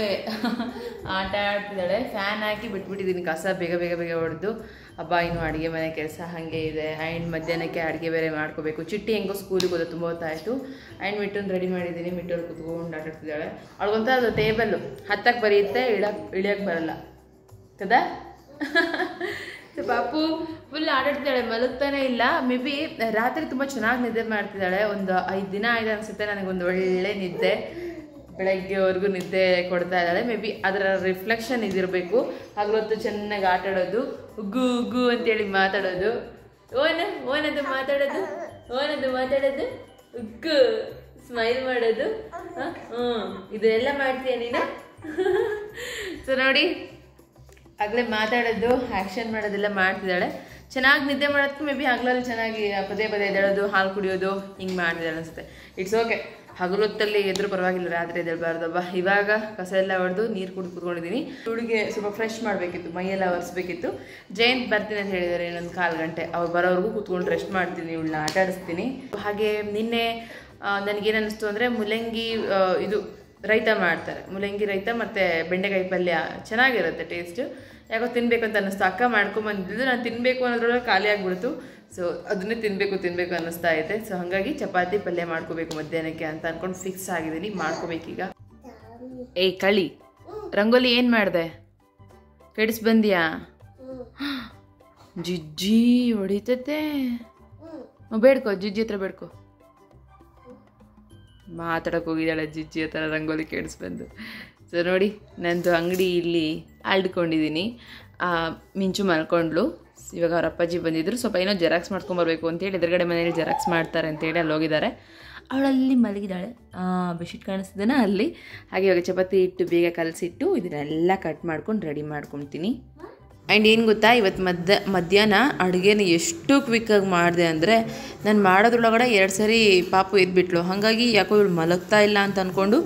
ಆಟ ಆಡ್ತಿದ್ದಾಳೆ. ಫ್ಯಾನ್ ಹಾಕಿ ಬಿಟ್ಬಿಟ್ಟಿದ್ದೀನಿ ಕಸ ಬೇಗ ಹೊಡೆದು. ಹಬ್ಬ ಇನ್ನು ಅಡುಗೆ ಮನೆ ಕೆಲಸ ಹಾಗೆ ಇದೆ. ಆ್ಯಂಡ್ ಮಧ್ಯಾಹ್ನಕ್ಕೆ ಅಡುಗೆ ಬೇರೆ ಮಾಡ್ಕೋಬೇಕು. ಚಿಟ್ಟಿ ಹೆಂಗೋ ಸ್ಕೂಲಿಗೆ ಹೋದ ತುಂಬ ಹೊತ್ತಾಯಿತು. ಆ್ಯಂಡ್ ಮಿಟ್ಟನ್ನು ರೆಡಿ ಮಾಡಿದ್ದೀನಿ. ಮಿಟ್ಟವ್ರು ಕುತ್ಕೊಂಡು ಆಟಾಡ್ತಿದ್ದಾಳೆ. ಅವಳಿಗೊಂತ ಅದು ಟೇಬಲ್ಲು ಹತ್ತಕ್ಕೆ ಬರೆಯುತ್ತೆ, ಇಳಿಯೋಕ್ಕೆ ಬರಲ್ಲ ಕದಾ. ಸೊ ಪಾಪು ಫುಲ್ ಆಟಾಡ್ತಿದ್ದಾಳೆ, ಮಲಗ್ತಾನೆ ಇಲ್ಲ. ಮೇ ಬಿ ರಾತ್ರಿ ತುಂಬ ಚೆನ್ನಾಗಿ ನಿದ್ದೆ ಮಾಡ್ತಿದ್ದಾಳೆ. ಒಂದು 5 ದಿನ ಆಯ್ತು ಅನಿಸುತ್ತೆ ನನಗೊಂದು ಒಳ್ಳೆ ನಿದ್ದೆ, ಬೆಳಗ್ಗೆವರೆಗೂ ನಿದ್ದೆ ಕೊಡ್ತಾ ಇದ್ದಾಳೆ. ಮೇ ಬಿ ಅದರ ರಿಫ್ಲೆಕ್ಷನ್ ಇದಿರಬೇಕು. ಹಗಲೊತ್ತು ಚೆನ್ನಾಗಿ ಆಟಾಡೋದು, ಉಗ್ಗು ಅಂತೇಳಿ ಮಾತಾಡೋದು, ಓನದು ಮಾತಾಡೋದು, ಉಗ್ಗು ಸ್ಮೈಲ್ ಮಾಡೋದು, ಇದೆಲ್ಲ ಮಾಡ್ತೀಯ ನೀನು. ಸೊ ನೋಡಿ, ಆಗಲೇ ಮಾತಾಡೋದು, ಆ್ಯಕ್ಷನ್ ಮಾಡೋದೆಲ್ಲ ಮಾಡ್ತಿದ್ದಾಳೆ. ಚೆನ್ನಾಗಿ ನಿದ್ದೆ ಮಾಡೋದಕ್ಕೆ ಮೇ ಬಿ ಹಗಲಲ್ಲಿ ಚೆನ್ನಾಗಿ ಪದೇ ಎದ್ದೇಳೋದು, ಹಾಲು ಕುಡಿಯೋದು ಹಿಂಗೆ ಮಾಡ್ತಿದ್ದಾಳೆ ಅನಿಸುತ್ತೆ. ಇಟ್ಸ್ ಓಕೆ, ಹಗಲೊತ್ತಲ್ಲಿ ಎದ್ರು ಪರವಾಗಿಲ್ಲ, ರಾತ್ರಿ ಎದ್ದೇಳಬಾರ್ದಬ್ಬ. ಇವಾಗ ಕಸ ಎಲ್ಲ ಹೊಡೆದು ನೀರು ಕುಡ್ಕೊಂಡಿದ್ದೀನಿ. ಹುಡುಗಿಗೆ ಸ್ವಲ್ಪ ಫ್ರೆಶ್ ಮಾಡಬೇಕಿತ್ತು, ಮೈಯೆಲ್ಲ ಒರೆಸ್ಬೇಕಿತ್ತು. ಜಯಂತ್ ಬರ್ತೀನಿ ಅಂತ ಹೇಳಿದ್ದಾರೆ ಇನ್ನೊಂದು 1/4 ಗಂಟೆ. ಅವ್ರು ಬರೋವರೆಗೂ ಕೂತ್ಕೊಂಡು ರೆಸ್ಟ್ ಮಾಡ್ತೀನಿ, ಇವಳನ್ನ ಆಟ ಆಡಿಸ್ತೀನಿ. ಹಾಗೆ ನಿನ್ನೆ ನನಗೇನು ಅನ್ನಿಸ್ತು ಅಂದರೆ ಮೂಲಂಗಿ ಇದು ರೈತ ಮಾಡ್ತಾರೆ, ಮೂಲಂಗಿ ರೈತ ಮತ್ತು ಬೆಂಡೆಕಾಯಿ ಪಲ್ಯ ಚೆನ್ನಾಗಿರುತ್ತೆ ಟೇಸ್ಟು. ಯಾಕೋ ತಿನ್ನಬೇಕು ಅಂತ ಅನ್ನಿಸ್ತು. ಅಕ್ಕ ಮಾಡ್ಕೊಂಬಂದಿದ್ದು, ನಾನು ತಿನ್ನಬೇಕು ಅನ್ನೋದ್ರೊಳಗೆ ಖಾಲಿ ಆಗಿಬಿಡ್ತು. ಸೊ ಅದನ್ನೇ ತಿನ್ನಬೇಕು ಅನ್ನಿಸ್ತಾ ಐತೆ. ಸೊ ಹಾಗಾಗಿ ಚಪಾತಿ ಪಲ್ಯ ಮಾಡ್ಕೋಬೇಕು ಮಧ್ಯಾಹ್ನಕ್ಕೆ ಅಂತ ಅಂದ್ಕೊಂಡು ಫಿಕ್ಸ್ ಆಗಿದ್ದೀನಿ. ಮಾಡ್ಕೋಬೇಕೀಗ. ಕಳಿ ರಂಗೋಲಿ ಏನು ಮಾಡಿದೆ? ಕೆಡಿಸ್ ಬಂದ್ಯಾ? ಜಿಜ್ಜಿ ಹೊಡಿತತೆ. ಬೇಡ್ಕೋ, ಜಿಜ್ಜಿ ಹತ್ರ ಬೇಡ್ಕೋ. ಮಾತಾಡೋಕೆ ಹೋಗಿದ್ದಾಳೆ ಜಿಜ್ಜಿ ಹತ್ರ ರಂಗೋಲಿ ಕೆಡಿಸ್ಬಂದು. ಸೊ ನೋಡಿ, ನಂದು ಅಂಗಡಿ ಇಲ್ಲಿ ಆಳ್ಕೊಂಡಿದ್ದೀನಿ. ಮಿಂಚು ಮಲ್ಕೊಂಡ್ಲು. ಇವಾಗ ಅವ್ರ ಅಪ್ಪಾಜಿ ಬಂದಿದ್ರು. ಸ್ವಲ್ಪ ಏನೋ ಜೆರಾಕ್ಸ್ ಮಾಡ್ಕೊಂಬರ್ಬೇಕು ಅಂತೇಳಿ ಎದುರುಗಡೆ ಮನೇಲಿ ಜೆರಾಕ್ಸ್ ಮಾಡ್ತಾರೆ ಅಂತೇಳಿ ಅಲ್ಲಿ ಹೋಗಿದ್ದಾರೆ. ಅವಳಲ್ಲಿ ಮಲಗಿದ್ದಾಳೆ. ಬೆಡ್ಶೀಟ್ ಕಾಣಿಸ್ತಿದ್ದೇನೆ ಅಲ್ಲಿ. ಹಾಗೆ ಇವಾಗ ಚಪಾತಿ ಇಟ್ಟು ಬೇಗ ಕಲಸಿಟ್ಟು ಇದನ್ನೆಲ್ಲ ಕಟ್ ಮಾಡ್ಕೊಂಡು ರೆಡಿ ಮಾಡ್ಕೊತೀನಿ. ಆ್ಯಂಡ್ ಏನು ಗೊತ್ತಾ, ಇವತ್ತು ಮಧ್ಯಾಹ್ನ ಅಡುಗೆನ ಎಷ್ಟು ಕ್ವಿಕ್ಕಾಗಿ ಮಾಡಿದೆ ಅಂದರೆ, ನಾನು ಮಾಡೋದ್ರೊಳಗಡೆ 2 ಸರಿ ಪಾಪು ಎದ್ಬಿಟ್ಲು. ಹಾಗಾಗಿ ಯಾಕೋ ಇವಳು ಮಲಗ್ತಾ ಇಲ್ಲ ಅಂತ ಅಂದ್ಕೊಂಡು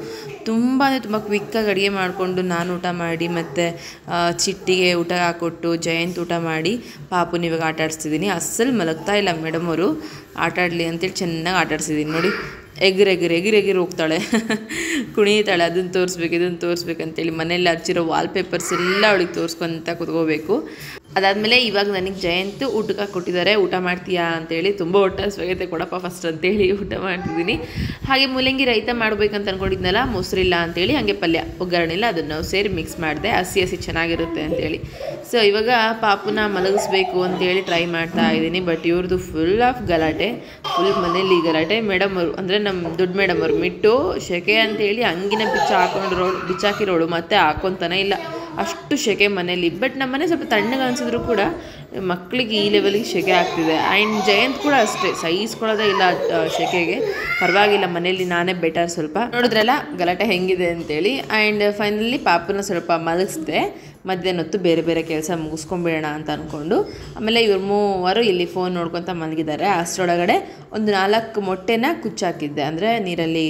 ತುಂಬ ಕ್ವಿಕ್ಕಾಗಿ ಅಡುಗೆ ಮಾಡಿಕೊಂಡು ನಾನು ಊಟ ಮಾಡಿ ಮತ್ತು ಚಿಟ್ಟಿಗೆ ಊಟ ಹಾಕ್ಕೊಟ್ಟು ಜಯಂತ್ ಊಟ ಮಾಡಿ ಪಾಪುನ ಇವಾಗ ಆಟ ಆಡಿಸ್ತಿದ್ದೀನಿ. ಅಸಲು ಮಲಗ್ತಾ ಇಲ್ಲ ಮೇಡಮ್ ಅವರು. ಆಟ ಆಡಲಿ ಅಂತೇಳಿ ಚೆನ್ನಾಗಿ ಆಟ ಆಡಿಸಿದ್ದೀನಿ. ನೋಡಿ, ಎಗಿರಿ ಹೋಗ್ತಾಳೆ, ಕುಣಿತಾಳೆ. ಅದನ್ನು ತೋರಿಸ್ಬೇಕು, ಇದನ್ನು ತೋರಿಸ್ಬೇಕಂತೇಳಿ ಮನೇಲಿ ಹಚ್ಚಿರೋ ವಾಲ್ಪೇಪರ್ಸ್ ಎಲ್ಲ ಅವಳಿಗೆ ತೋರಿಸ್ಕೊತ ಕೂತ್ಕೋಬೇಕು. ಅದಾದಮೇಲೆ ಇವಾಗ ನನಗೆ ಜಯಂತ್ ಊಟಕ್ಕೆ ಕೊಟ್ಟಿದ್ದಾರೆ. ಊಟ ಮಾಡ್ತೀಯಾ ಅಂತೇಳಿ. ತುಂಬ ಊಟ ಸ್ವಗತೆ ಕೊಡಪ್ಪ ಫಸ್ಟ್ ಅಂತೇಳಿ ಊಟ ಮಾಡ್ತಿದ್ದೀನಿ. ಹಾಗೆ ಮೂಲಂಗಿ ರೈತ ಮಾಡ್ಬೇಕಂತ ಅಂದ್ಕೊಂಡಿದ್ನಲ್ಲ, ಮೊಸರಿಲ್ಲ ಅಂತೇಳಿ ಹಾಗೆ ಪಲ್ಯ ಒಗ್ಗರಣೆ ಇಲ್ಲ, ಅದನ್ನು ನಾವು ಸೇರಿ ಮಿಕ್ಸ್ ಮಾಡಿದೆ. ಹಸಿ ಹಸಿ ಚೆನ್ನಾಗಿರುತ್ತೆ ಅಂತೇಳಿ. ಸೊ ಇವಾಗ ಪಾಪುನ ಮಲಗಿಸ್ಬೇಕು ಅಂತೇಳಿ ಟ್ರೈ ಮಾಡ್ತಾ ಇದ್ದೀನಿ. ಬಟ್ ಇವ್ರದ್ದು ಫುಲ್ ಆಫ್ ಗಲಾಟೆ, ಫುಲ್ ಮನೇಲಿ ಗಲಾಟೆ. ಮೇಡಮ್ ಅವರು ಅಂದರೆ ನಮ್ಮ ದೊಡ್ಡ ಮೇಡಮ್ ಅವರು ಮಿಟ್ಟು ಶೆಕೆ ಅಂತೇಳಿ ಹಂಗಿನ ಬಿಚ್ಚಾಕಿರೋಳು ಮತ್ತೆ ಹಾಕೊತಾನೆ ಇಲ್ಲ, ಅಷ್ಟು ಶೆಕೆ ಮನೇಲಿ. ಬಟ್ ನಮ್ಮ ಮನೆ ಸ್ವಲ್ಪ ತಣ್ಣಗೆ ಅನಿಸಿದ್ರು ಕೂಡ ಮಕ್ಕಳಿಗೆ ಈ ಲೆವೆಲ್ಗೆ ಶೆಕೆ ಆಗ್ತಿದೆ. ಆ್ಯಂಡ್ ಜಯಂತ್ ಕೂಡ ಅಷ್ಟೇ, ಸಹಿಸ್ಕೊಳ್ಳೋದೇ ಇಲ್ಲ ಶೆಕೆಗೆ. ಪರವಾಗಿಲ್ಲ, ಮನೇಲಿ ನಾನೇ ಬೆಟರ್ ಸ್ವಲ್ಪ. ನೋಡಿದ್ರಲ್ಲ ಗಲಾಟೆ ಹೆಂಗಿದೆ ಅಂತೇಳಿ. ಆ್ಯಂಡ್ ಫೈನಲಿ ಪಾಪನ ಸ್ವಲ್ಪ ಮಲಗಿಸ್ದೆ. ಮಧ್ಯಾಹ್ನ ಹೊತ್ತು ಬೇರೆ ಬೇರೆ ಕೆಲಸ ಮುಗಿಸ್ಕೊಂಬಿಡೋಣ ಅಂತ ಅಂದ್ಕೊಂಡು. ಆಮೇಲೆ ಇವ್ರು ಮೂವರು ಇಲ್ಲಿ ಫೋನ್ ನೋಡ್ಕೊತ ಮಲಗಿದ್ದಾರೆ. ಅಷ್ಟರೊಳಗಡೆ ಒಂದು 4 ಮೊಟ್ಟೆನ ಕುಚ್ಚಾಕಿದ್ದೆ, ಅಂದರೆ ನೀರಲ್ಲಿ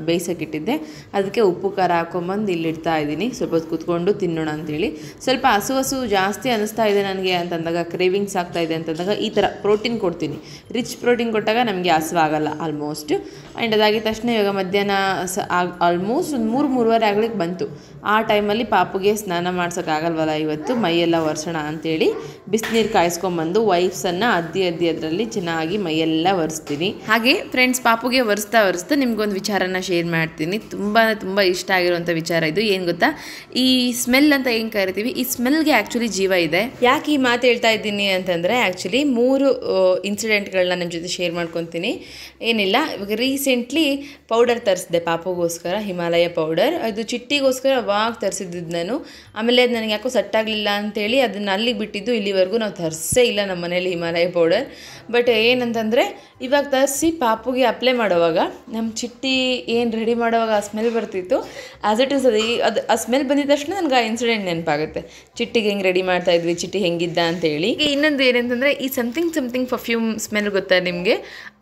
ಬೇಯಿಸೋಕ್ಕಿಟ್ಟಿದ್ದೆ. ಅದಕ್ಕೆ ಉಪ್ಪು ಖಾರ ಹಾಕೊಂಬಂದು ಇಲ್ಲಿಡ್ತಾ ಇದ್ದೀನಿ, ಸ್ವಲ್ಪ ಹೊತ್ತು ಕೂತ್ಕೊಂಡು ತಿನ್ನೋಣ ಅಂತೇಳಿ. ಸ್ವಲ್ಪ ಹಸು ಜಾಸ್ತಿ ಅನ್ನಿಸ್ತಾ ಇದೆ ನನಗೆ ಅಂತಂದಾಗ, ಕ್ರೇವಿಂಗ್ಸ್ ಆಗ್ತಾ ಇದೆ ಅಂತಂದಾಗ ಈ ಥರ ಪ್ರೋಟೀನ್ ಕೊಡ್ತೀನಿ. ರಿಚ್ ಪ್ರೋಟೀನ್ ಕೊಟ್ಟಾಗ ನಮಗೆ ಹಸುವಾಗಲ್ಲ ಆಲ್ಮೋಸ್ಟ್. ಆ್ಯಂಡ್ ಅದಾಗಿದ ತಕ್ಷಣ ಇವಾಗ ಮಧ್ಯಾಹ್ನ ಆಲ್ಮೋಸ್ಟ್ ಒಂದು 3-3:30 ಆಗ್ಲಿಕ್ಕೆ ಬಂತು. ಆ ಟೈಮಲ್ಲಿ ಪಾಪುಗೆ ಸ್ನಾನ ಮಾಡ್ಸೋಕ್ಕಾಗಲ್ವಲ್ಲ ಇವತ್ತು, ಮೈಯೆಲ್ಲ ಒರೆಸೋಣ ಅಂತೇಳಿ ಬಿಸಿನೀರು ಕಾಯಿಸ್ಕೊಂಬಂದು ವೈಪ್ಸನ್ನು ಅದ್ದಿ ಅದರಲ್ಲಿ ಚೆನ್ನಾಗಿ ಮೈಯೆಲ್ಲ ಒರೆಸ್ತೀನಿ. ಹಾಗೆ ಫ್ರೆಂಡ್ಸ್, ಪಾಪುಗೆ ಒರೆಸ್ತಾ ನಿಮ್ಗೊಂದು ವಿಚಾರನ ಶೇರ್ ಮಾಡ್ತೀನಿ. ತುಂಬ ಇಷ್ಟ ಆಗಿರುವಂಥ ವಿಚಾರ ಇದು. ಏನು ಗೊತ್ತಾ, ಈ ಸ್ಮೆಲ್ ಅಂತ ಏನು ಕರಿತೀವಿ, ಈ ಸ್ಮೆಲ್ಗೆ ಆ್ಯಕ್ಚುಲಿ ಜೀವ ಇದೆ. ಯಾಕೆ ಈ ಮಾತು ಹೇಳ್ತಾ ಇದ್ದೀನಿ ಅಂತಂದರೆ, ಆ್ಯಕ್ಚುಲಿ 3 ಇನ್ಸಿಡೆಂಟ್ಗಳನ್ನ ನಿಮ್ಮ ಜೊತೆ ಶೇರ್ ಮಾಡ್ಕೊತೀನಿ. ಏನಿಲ್ಲ, ಇವಾಗ ರೀಸೆಂಟ್ಲಿ ಪೌಡರ್ ತರಿಸಿದೆ ಪಾಪುಗೋಸ್ಕರ, ಹಿಮಾಲಯ ಪೌಡರ್. ಅದು ಚಿಟ್ಟಿಗೋಸ್ಕರ ಅವಾಗ ತರಿಸಿದ್ದು ನಾನು. ಆಮೇಲೆ ಅದು ನನಗೆ ಯಾಕೋ ಸೆಟ್ ಆಗಲಿಲ್ಲ ಅಂತೇಳಿ ಅದನ್ನು ಅಲ್ಲಿಗೆ ಬಿಟ್ಟಿದ್ದು. ಇಲ್ಲಿವರೆಗೂ ನಾವು ತರಿಸೇ ಇಲ್ಲ ನಮ್ಮ ಮನೇಲಿ ಹಿಮಾಲಯ ಪೌಡರ್. ಬಟ್ ಏನಂತಂದರೆ, ಇವಾಗ ತರಿಸಿ ಪಾಪುಗೆ ಅಪ್ಲೈ ಮಾಡೋವಾಗ ನಮ್ಮ ಚಿಟ್ಟಿ ಏನು ರೆಡಿ ಮಾಡೋವಾಗ ಆ ಸ್ಮೆಲ್ ಬರ್ತಿತ್ತು. ಆ್ಯಸ್ ಇಟ್ ಇಸ್ ಅದು ಆ ಸ್ಮೆಲ್ ಬಂದಿದ ತಕ್ಷಣ ನನಗೆ ಆ ಇನ್ಸಿಡೆಂಟ್ ನೆನಪಾಗುತ್ತೆ. ಚಿಟ್ಟಿಗೆ ಹೆಂಗೆ ರೆಡಿ ಮಾಡ್ತಾಯಿದ್ವಿ, ಚಿಟ್ಟಿ ಹೆಂಗಿದ್ದ ಅಂತೇಳಿ. ಇನ್ನೊಂದು ಏನಂತಂದರೆ, ಈ ಸಮಥಿಂಗ್ ಪರ್ಫ್ಯೂಮ್ ಸ್ಮೆಲ್ ಗೊತ್ತಾ ನಿಮಗೆ?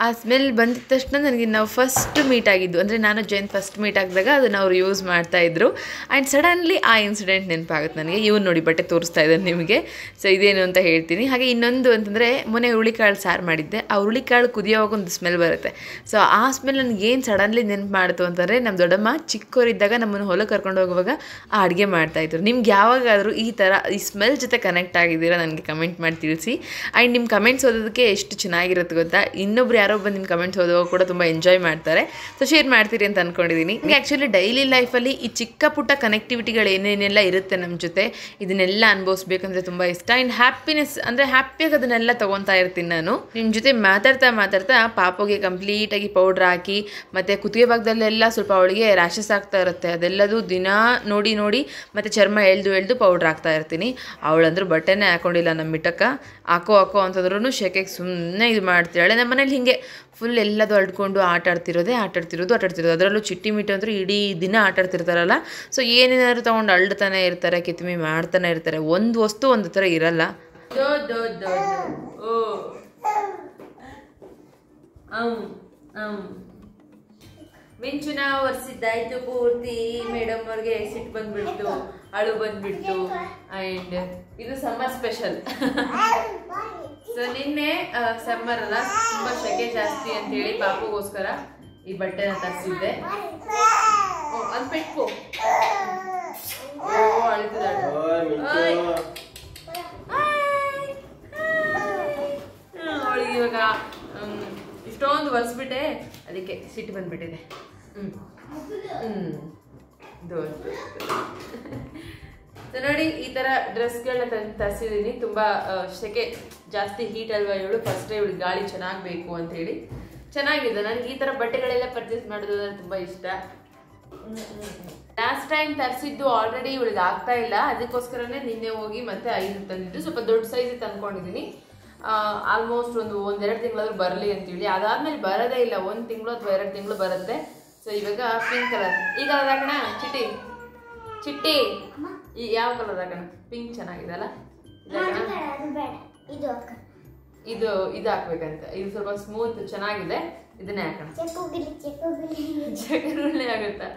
ಆ ಸ್ಮೆಲ್ ಬಂದಿದ ತಕ್ಷಣ ನನಗೆ ನಾವು ಫಸ್ಟ್ ಮೀಟ್ ಆಗಿದ್ದು, ಅಂದರೆ ನಾನು ಜೈನ್ ಫಸ್ಟ್ ಮೀಟ್ ಆಗಿದಾಗ ಅದನ್ನು ಅವ್ರು ಯೂಸ್ ಮಾಡ್ತಾಯಿದ್ರು. ಆ್ಯಂಡ್ ಸಡನ್ಲಿ ಆ ಇನ್ಸಿಡೆಂಟ್ ನೆನಪಾಗುತ್ತೆ ನನಗೆ. ಇವ್ನು ನೋಡಿ ಬಟ್ಟೆ ತೋರಿಸ್ತಾ ಇದ್ದಾನೆ ನಿಮಗೆ. ಸೊ ಇದೇನು ಅಂತ ಹೇಳ್ತೀನಿ. ಹಾಗೆ ಇನ್ನೊಂದು ಅಂತಂದರೆ, ಮೊನ್ನೆ ಹುರುಳಿಕಾಳು ಸಾರು ಮಾಡಿದ್ದೆ. ಆ ಹುರುಳಿಕಾಳು ಕುದಿಯೋವಾಗ ಒಂದು ಸ್ಮೆಲ್ ಬರುತ್ತೆ. ಸೊ ಆ ಸ್ಮೆಲ್ ನನಗೆ ಏನು ಸಡನ್ಲಿ ನೆನಪು ಮಾಡ್ತು ಅಂತಂದರೆ, ನಮ್ಮ ದೊಡ್ಡಮ್ಮ ಚಿಕ್ಕವರಿದ್ದಾಗ ನಮ್ಮನ್ನು ಹೊಲಕ್ಕೆ ಕರ್ಕೊಂಡು ಹೋಗುವಾಗ ಆ ಅಡುಗೆ ಮಾಡ್ತಾಯಿದ್ರು. ನಿಮ್ಗೆ ಯಾವಾಗಾದರೂ ಈ ಥರ ಈ ಸ್ಮೆಲ್ ಜೊತೆ ಕನೆಕ್ಟ್ ಆಗಿದ್ದೀರಾ ನನಗೆ ಕಮೆಂಟ್ ಮಾಡಿ ತಿಳಿಸಿ. ಆ್ಯಂಡ್ ನಿಮ್ಮ ಕಮೆಂಟ್ಸ್ ಓದೋದಕ್ಕೆ ಎಷ್ಟು ಚೆನ್ನಾಗಿರುತ್ತೆ ಗೊತ್ತಾ. ಇನ್ನೊಬ್ರು ಯಾರೋ ಬಂದು ನಿಮ್ಮ ಕಮೆಂಟ್ಸ್ ಓದುವಾಗ ಕೂಡ ತುಂಬ ಎಂಜಾಯ್ ಮಾಡ್ತಾರೆ. ಸೊ ಶೇರ್ ಮಾಡ್ತೀರಿ ಅಂತ ಅಂದ್ಕೊಂಡಿದ್ದೀನಿ. ನಿಮಗೆ ಆ್ಯಕ್ಚುಲಿ ಡೈಲಿ ಲೈಫಲ್ಲಿ ಈ ಚಿಕ್ಕ ಪುಟ್ಟ ಕನೆಕ್ಟಿವಿಟಿಗಳು ಏನೇನೆಲ್ಲ ಇರುತ್ತೆ ನಮ್ಮ ಜೊತೆ, ಇದನ್ನೆಲ್ಲ ಅನುಭವಿಸ್ಬೇಕಂದ್ರೆ ತುಂಬ ಇಷ್ಟ. ಆ್ಯಂಡ್ ಹ್ಯಾಪಿನೆಸ್ ಅಂದರೆ ಹ್ಯಾಪಿಯಾಗಿ ಅದನ್ನೆಲ್ಲ ತೊಗೊತಾ ಇರ್ತೀನಿ ನಾನು. ನಿಮ್ಮ ಜೊತೆ ಮಾತಾಡ್ತಾ ಪಾಪುಗೆ ಕಂಪ್ಲೀಟಾಗಿ ಪೌಡ್ರ್ ಹಾಕಿ, ಮತ್ತು ಕುತ್ತಿಗೆ ಭಾಗದಲ್ಲೆಲ್ಲ ಸ್ವಲ್ಪ ಅವಳಿಗೆ ರ್ಯಾಷಸ್ ಆಗ್ತಾ ಇರುತ್ತೆ. ಅದೆಲ್ಲದು ದಿನ ನೋಡಿ ಮತ್ತು ಚರ್ಮ ಎಳ್ದು ಪೌಡ್ರ್ ಹಾಕ್ತಾ ಇರ್ತೀನಿ. ಅವಳಂದ್ರೂ ಬಟ್ಟೆನೇ ಹಾಕೊಂಡಿಲ್ಲ ನಮ್ಮ ಮಿಟ್ಟಕ್ಕ. ಹಾಕೋ ಅಂತಂದ್ರೂ ಶೆಕೆಗೆ ಸುಮ್ಮನೆ ಇದು ಮಾಡ್ತಿದ್ದಾಳೆ. ನಮ್ಮ ಮನೇಲಿ ಹೀಗೆ ಫುಲ್ ಎಲ್ಲದು ಅಡ್ಕೊಂಡು ಆಟಾಡ್ತಿರೋದು. ಅದರಲ್ಲೂ ಚಿಟ್ಟಿ ಮಿಟ್ಟು ಅಂದ್ರೆ ಇಡೀ ದಿನ ಆಟಾಡ್ತಿರ್ತಾರಲ್ಲ. ಸೊ ಏನೇನಾದ್ರು ತೊಗೊಂಡು ಅಳ್ತಾನೆ ಇರ್ತಾರೆ, ಕಿತ್ಮಿ ಮಾಡ್ತಾನೆ ಇರ್ತಾರೆ. ಒಂದು ವಸ್ತು ಒಂದು ಥರ ಇರಲ್ಲ. ಮಿಂಚುನ ಒರೆಸಿದ್ದಾಯ್ತು ಪೂರ್ತಿ. ಮೇಡಮ್ ಅವ್ರಿಗೆ ಸಿಟ್ಟು ಬಂದ್ಬಿಡ್ತು, ಅಳು ಬಂದ್ಬಿಡ್ತು. ಆ್ಯಂಡ್ ಇದು ಸಮ್ಮರ್ ಸ್ಪೆಷಲ್. ಸೊ ನಿನ್ನೆ ಸಮ್ಮರ್ ಅಲ್ಲ, ತುಂಬ ಸೆಕೆ ಜಾಸ್ತಿ ಅಂತೇಳಿ ಪಾಪುಗೋಸ್ಕರ ಈ ಬಟ್ಟೆನ ತರಿಸಿದ್ದೆ. ಅದು ಬಿಟ್ಕೋ, ಅಳಿತಿದ್ದಾಳೆ. ಅವಳಿಗೆ ಇವಾಗ ಇಷ್ಟೊಂದು ಒರೆಸ್ಬಿಟ್ಟೆ, ಅದಕ್ಕೆ ಸಿಟ್ಟು ಬಂದ್ಬಿಟ್ಟಿದೆ. ಸೊ ನೋಡಿ, ಈ ಥರ ಡ್ರೆಸ್ಗಳನ್ನ ತರಿಸಿದ್ದೀನಿ. ತುಂಬ ಸೆಕೆ ಜಾಸ್ತಿ, ಹೀಟ್ ಅಲ್ವಾ ಇವಳು. ಫಸ್ಟೇ ಇವಳಿಗೆ ಗಾಳಿ ಚೆನ್ನಾಗಿ ಬೇಕು ಅಂಥೇಳಿ ಚೆನ್ನಾಗಿದೆ. ನನಗೆ ಈ ಥರ ಬಟ್ಟೆಗಳೆಲ್ಲ ಪರ್ಚೇಸ್ ಮಾಡೋದು ನನಗೆ ತುಂಬ ಇಷ್ಟ. ಲಾಸ್ಟ್ ಟೈಮ್ ತರಿಸಿದ್ದು ಆಲ್ರೆಡಿ ಇವಳಿಗೆ ಆಗ್ತಾ ಇಲ್ಲ, ಅದಕ್ಕೋಸ್ಕರನೇ ನಿನ್ನೆ ಹೋಗಿ ಮತ್ತೆ 5 ತಂದಿದ್ದು. ಸ್ವಲ್ಪ ದೊಡ್ಡ ಸೈಜ್ ತಂದ್ಕೊಂಡಿದ್ದೀನಿ. ಆಲ್ಮೋಸ್ಟ್ ಒಂದೆರಡು ತಿಂಗಳಾದ್ರೂ ಬರಲಿ ಅಂತೇಳಿ. ಅದಾದ್ಮೇಲೆ ಬರೋದೇ ಇಲ್ಲ, 1 ತಿಂಗಳು ಅಥವಾ 2 ತಿಂಗಳು ಬರುತ್ತೆ. ಸೊ ಇವಾಗ ಪಿಂಕ್ ಕಲರ್. ಈ ಕಲರ್ ಹಾಕೋಣ ಚಿಟ್ಟಿ. ಈ ಯಾವ ಕಲರ್ ಹಾಕೋಣ? ಪಿಂಕ್ ಚೆನ್ನಾಗಿದೆ ಅಲ್ಲ? ಇದು ಹಾಕ್ಬೇಕಂತ. ಇದು ಸ್ವಲ್ಪ ಸ್ಮೂತ್ ಚೆನ್ನಾಗಿದೆ, ಇದನ್ನೇ ಹಾಕೋಣ. ಚಕ್ಕರುಳ್ಳಿ ಆಗುತ್ತಾ?